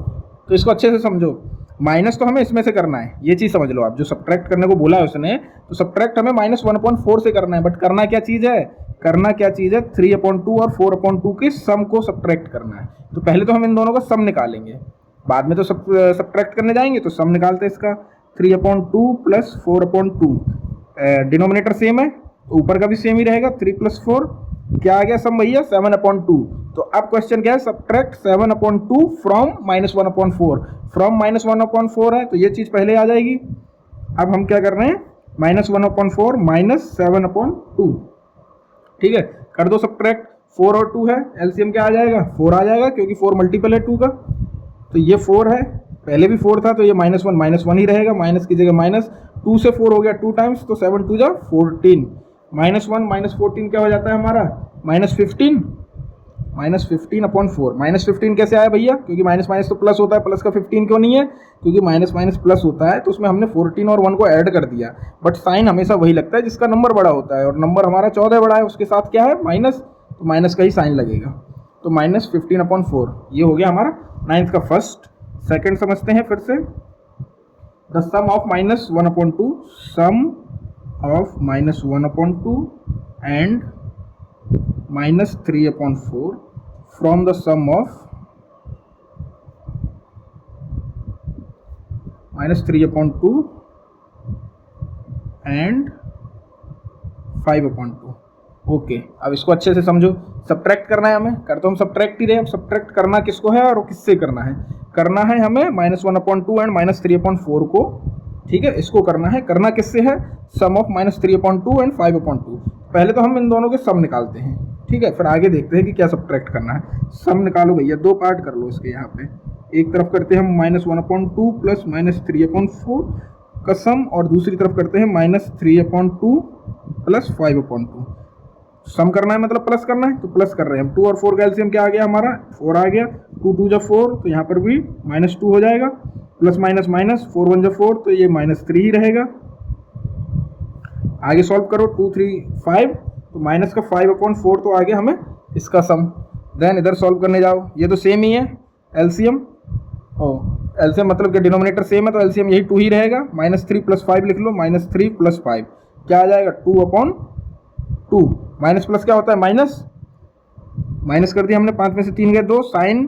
तो इसको अच्छे से समझो, माइनस तो हमें इसमें से करना है, ये चीज़ समझ लो आप। जो सब्ट्रैक्ट करने को बोला है उसने, तो सब्ट्रैक्ट हमें -1/4 से करना है, बट करना क्या चीज़ है, 3/2 और 4/2 के सम को सब्ट्रैक्ट करना है। तो पहले तो हम इन दोनों का सम निकालेंगे, बाद में तो सब्ट्रैक्ट करने जाएंगे। तो सम निकालते हैं इसका, 3/2 + 4/2, डिनोमिनेटर सेम है तो ऊपर का भी सेम ही रहेगा, 3 + 4 क्या आ गया सम भैया, 7/2। तो अब क्वेश्चन क्या है, सब्ट्रैक्ट 7/2 फ्रॉम -1/4। फ्रॉम -1/4 है तो ये चीज़ पहले आ जाएगी। अब हम क्या कर रहे हैं, -1/4 -7/2। ठीक है, कर दो सब्ट्रैक्ट, 4 और 2 है, एलसीएम क्या आ जाएगा, 4 आ जाएगा, क्योंकि 4 मल्टीपल है 2 का। तो ये 4 है, पहले भी 4 था तो ये -1 ही रहेगा, माइनस की जगह माइनस, 2 से 4 हो गया 2 टाइम्स, तो 7 × 2 = 14, -1 -14 क्या हो जाता है हमारा, -15। -15/4, -15 कैसे आया भैया, क्योंकि माइनस माइनस तो प्लस होता है, प्लस का 15 क्यों नहीं है, क्योंकि माइनस माइनस प्लस होता है, तो उसमें हमने 14 और 1 को ऐड कर दिया। बट साइन हमेशा वही लगता है जिसका नंबर बड़ा होता है, और नंबर हमारा 14 बड़ा है, उसके साथ क्या है, माइनस, तो माइनस का ही साइन लगेगा। तो -15/4 ये हो गया हमारा 9th का फर्स्ट। सेकंड समझते हैं फिर से, the sum of -1/2, sum of -1/2 and -3/4 from the sum of -3/2 and 5/2। Okay, अब इसको अच्छे से समझो, सब्ट्रैक्ट करना है हमें, कर तो हम सब्ट्रैक्ट ही रहे। अब सब्ट्रैक्ट करना किसको है और किससे करना है, करना है हमें -1/2 एंड -3/4 को। ठीक है, इसको करना है, करना किससे है, सम ऑफ -3/2 एंड 5/2। पहले तो हम इन दोनों के सम निकालते हैं, ठीक है, फिर आगे देखते हैं कि क्या सब्ट्रैक्ट करना है। सम निकालो भैया, 2 पार्ट कर लो इसके। यहाँ पे एक तरफ करते हैं हम -1/2 प्लस -3/4 का सम, और दूसरी तरफ करते हैं -3/2 प्लस 5/2। सम करना है मतलब प्लस करना है, तो प्लस कर रहे हैं हम। 2 और 4 का एलसीएम क्या आ गया हमारा, 4 आ गया, 2 × 2 = 4, तो यहाँ पर भी -2 हो जाएगा, प्लस माइनस माइनस, 4 × 1 = 4, तो ये -3 ही रहेगा। आगे सॉल्व करो, 2 3 5, तो माइनस का 5/4 तो आ गया हमें इसका सम। देन इधर सॉल्व करने जाओ, ये तो सेम ही है, एलसीएम एलसीएम मतलब कि डिनोमिनेटर सेम है, तो एलसीएम यही 2 ही रहेगा। -3 + 5 लिख लो, -3 + 5 क्या आ जाएगा, 2/2। माइनस प्लस क्या होता है, माइनस, माइनस कर दिया हमने, 5 में से 3 गए 2, साइन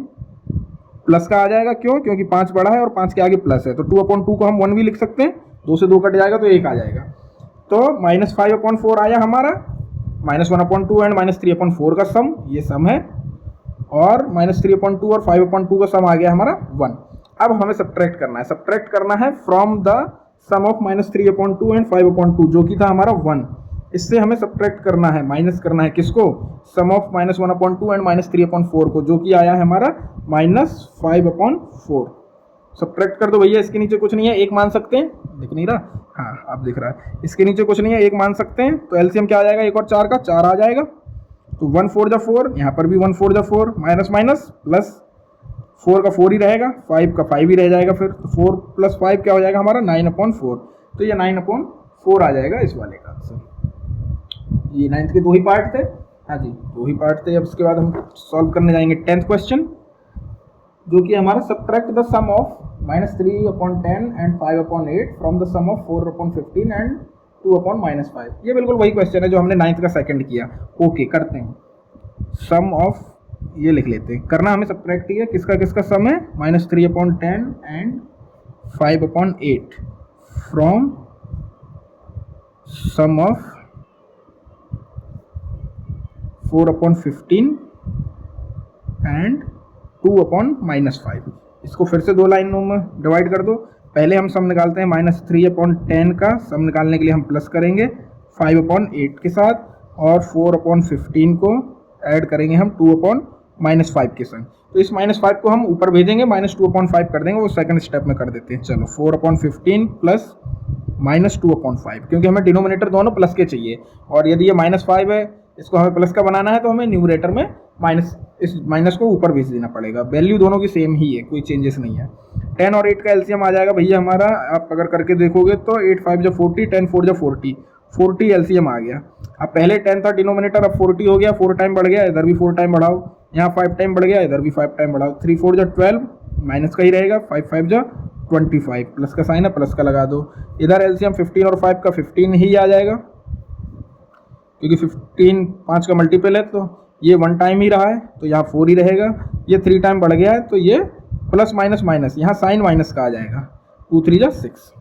प्लस का आ जाएगा, क्यों, क्योंकि 5 बड़ा है और 5 के आगे प्लस है, तो 2/2 को हम 1 भी लिख सकते हैं, 2 से 2 कट जाएगा तो 1 आ जाएगा। तो -5/4 आया हमारा, -1/2 एंड -3/4 का सम, ये सम है, और -3/2 और 5/2 का सम आ गया हमारा 1। अब हमें सब्ट्रैक्ट करना है, सब्ट्रैक्ट करना है from the sum of -3/2 and 5/2, जो कि था हमारा 1। इससे हमें सब्ट्रैक्ट करना है, माइनस करना है किसको, सम ऑफ -1/2 एंड -3/4 को, जो कि आया है हमारा -5/4। सब्ट्रैक्ट कर दो भैया, इसके नीचे कुछ नहीं है, एक मान सकते हैं, दिख नहीं रहा, हाँ अब दिख रहा है, इसके नीचे कुछ नहीं है, एक मान सकते हैं, तो एलसीएम क्या आ जाएगा, 1 और 4 का 4 आ जाएगा, तो 1 4 जा 4, यहाँ पर भी 1 4 जा 4, माइनस माइनस प्लस, 4 का 4 ही रहेगा, 5 का 5 ही रह जाएगा, फिर तो 4 + 5 क्या हो जाएगा हमारा 9/4, तो ये 9/4 आ जाएगा इस वाले का आंसर। ये 9th के 2 ही पार्ट थे, हाँ जी 2 ही पार्ट थे। अब इसके बाद हम सॉल्व करने जाएंगे 10th क्वेश्चन, जो कि हमारा subtract the sum of -3/10 and 5/8 from the sum of 4/15 and 2/-5। ये बिल्कुल वही क्वेश्चन है जो हमने 9th का सेकंड किया। ओके करते हैं, सम ऑफ ये लिख लेते हैं, करना हमें सब्ट्रैक्ट ही है, किसका किसका सम है, -3/10 and 5/8 from sum of 4/15 and 2/-5। इसको फिर से 2 लाइनों में डिवाइड कर दो। पहले हम सम निकालते हैं -3/10 का, सम निकालने के लिए हम प्लस करेंगे 5/8 के साथ, और 4/15 को ऐड करेंगे हम 2/-5 के संग। तो इस -5 को हम ऊपर भेजेंगे, -2/5 कर देंगे, वो सेकंड स्टेप में कर देते हैं। चलो 4/15 प्लस -2/5, क्योंकि हमें डिनोमिनेटर दोनों प्लस के चाहिए, और यदि ये -5 है, इसको हमें प्लस का बनाना है, तो हमें न्यूमरेटर में इस माइनस को ऊपर भेज देना पड़ेगा। वैल्यू दोनों की सेम ही है, कोई चेंजेस नहीं है। 10 और 8 का एलसीएम आ जाएगा भैया हमारा, आप अगर करके देखोगे तो 8 5 जा 40, 10 4 जा 40 एलसीएम आ गया। अब पहले 10 था डिनोमिनेटर, अब 40 हो गया, 4 टाइम बढ़ गया, इधर भी 4 टाइम बढ़ाओ, यहाँ 5 टाइम बढ़ गया, इधर भी 5 टाइम बढ़ाओ, 3 4 जा 12, माइनस का ही रहेगा, 5 5 जा 25, प्लस का साइन है, प्लस का लगा दो। इधर एलसीएम 15 और 5 का 15 ही आ जाएगा, क्योंकि 15 5 का मल्टीपल है, तो ये 1 टाइम ही रहा है, तो यहाँ 4 ही रहेगा। ये 3 टाइम बढ़ गया है, तो ये प्लस माइनस माइनस, यहाँ साइन माइनस का आ जाएगा, 2 3 जा 6,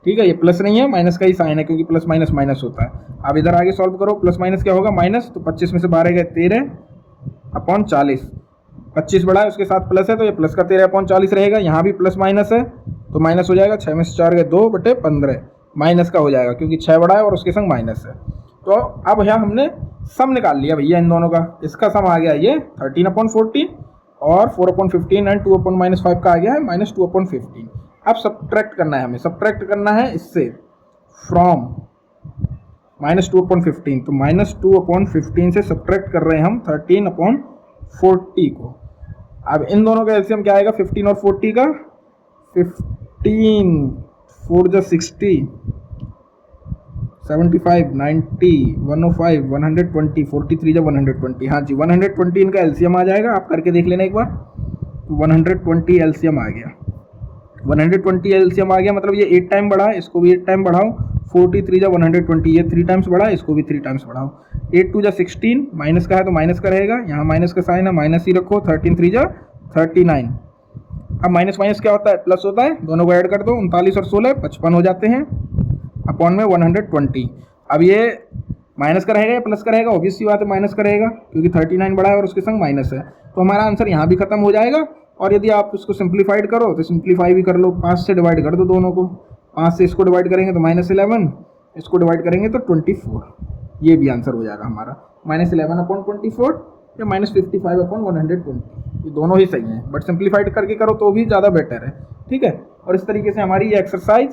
ठीक है। ये प्लस नहीं है, माइनस का ही साइन है, क्योंकि प्लस माइनस माइनस होता है। अब इधर आगे सॉल्व करो, प्लस माइनस क्या होगा, माइनस, तो 25 में से 12 गए 13/40, 25 बढ़ा है, उसके साथ प्लस है, तो ये प्लस का 13/40 रहेगा। यहाँ भी प्लस माइनस है, तो माइनस हो जाएगा, 6 में से 4 गए 2/15, माइनस का हो जाएगा, क्योंकि 6 बढ़ा है और उसके संग माइनस है। तो अब यहाँ हमने सम निकाल लिया भैया इन दोनों का, इसका सम आ गया ये 13/40, और 4/15 एंड 2/-5 का आ गया है -2/15। अब सब्ट्रैक्ट करना है हमें, सब्ट्रैक्ट करना है इससे फ्रॉम -2/15, तो -2/15 से सब्ट्रैक्ट कर रहे हैं हम 13/40 को। अब इन दोनों का एलसीएम क्या आएगा, 15 और 40 का, 15 4 जा 60, 75 90 105 120, 43 जा 120, हाँ जी 120 इनका एलसीएम आ जाएगा। आप करके देख लेना एक बार, तो 120 एलसीएम आ गया, 120 एलसीएम आ गया, मतलब ये 8 टाइम बढ़ा है, इसको भी 8 टाइम बढ़ाओ, 43 जा 120, ये 3 टाइम्स बढ़ा है, इसको भी 3 टाइम्स बढ़ाओ, 8 2 जा 16, माइनस का है तो माइनस का रहेगा, यहाँ माइनस का साइन है, माइनस ही रखो, 13 3 जा 39। अब माइनस माइनस क्या होता है, प्लस होता है, दोनों को ऐड कर दो, 39 और 16 55 हो जाते हैं, अपॉन में 120। अब ये माइनस का रहेगा या प्लस का रहेगा, ऑब्वियस सी बात है माइनस का रहेगा, क्योंकि 39 बड़ा है और उसके संग माइनस है, तो हमारा आंसर यहाँ भी खत्म हो जाएगा। और यदि आप उसको सिंप्लीफाइड करो तो सिंप्लीफाई भी कर लो, 5 से डिवाइड कर दो दोनों को, 5 से इसको डिवाइड करेंगे तो -11, इसको डिवाइड करेंगे तो 24, ये भी आंसर हो जाएगा हमारा -11/24 या -55/120, ये दोनों ही सही हैं, बट सिंप्लीफाइड करके करो तो भी ज़्यादा बेटर है, ठीक है। और इस तरीके से हमारी ये एक्सरसाइज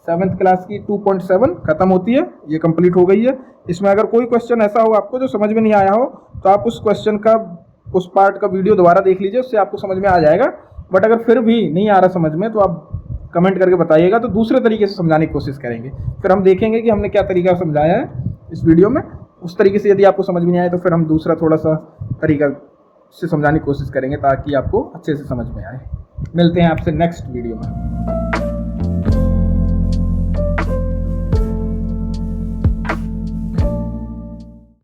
7th क्लास की 2.7 खत्म होती है, ये कंप्लीट हो गई है। इसमें अगर कोई क्वेश्चन ऐसा हो आपको जो समझ में नहीं आया हो, तो आप उस क्वेश्चन का उस पार्ट का वीडियो दोबारा देख लीजिए, उससे आपको समझ में आ जाएगा। बट अगर फिर भी नहीं आ रहा समझ में, तो आप कमेंट करके बताइएगा, तो दूसरे तरीके से समझाने की कोशिश करेंगे, फिर हम देखेंगे कि हमने क्या तरीका समझाया है इस वीडियो में। उस तरीके से यदि आपको समझ में नहीं आए, तो फिर हम दूसरा थोड़ा सा तरीका से समझाने की कोशिश करेंगे, ताकि आपको अच्छे से समझ में आए। मिलते हैं आपसे नेक्स्ट वीडियो में।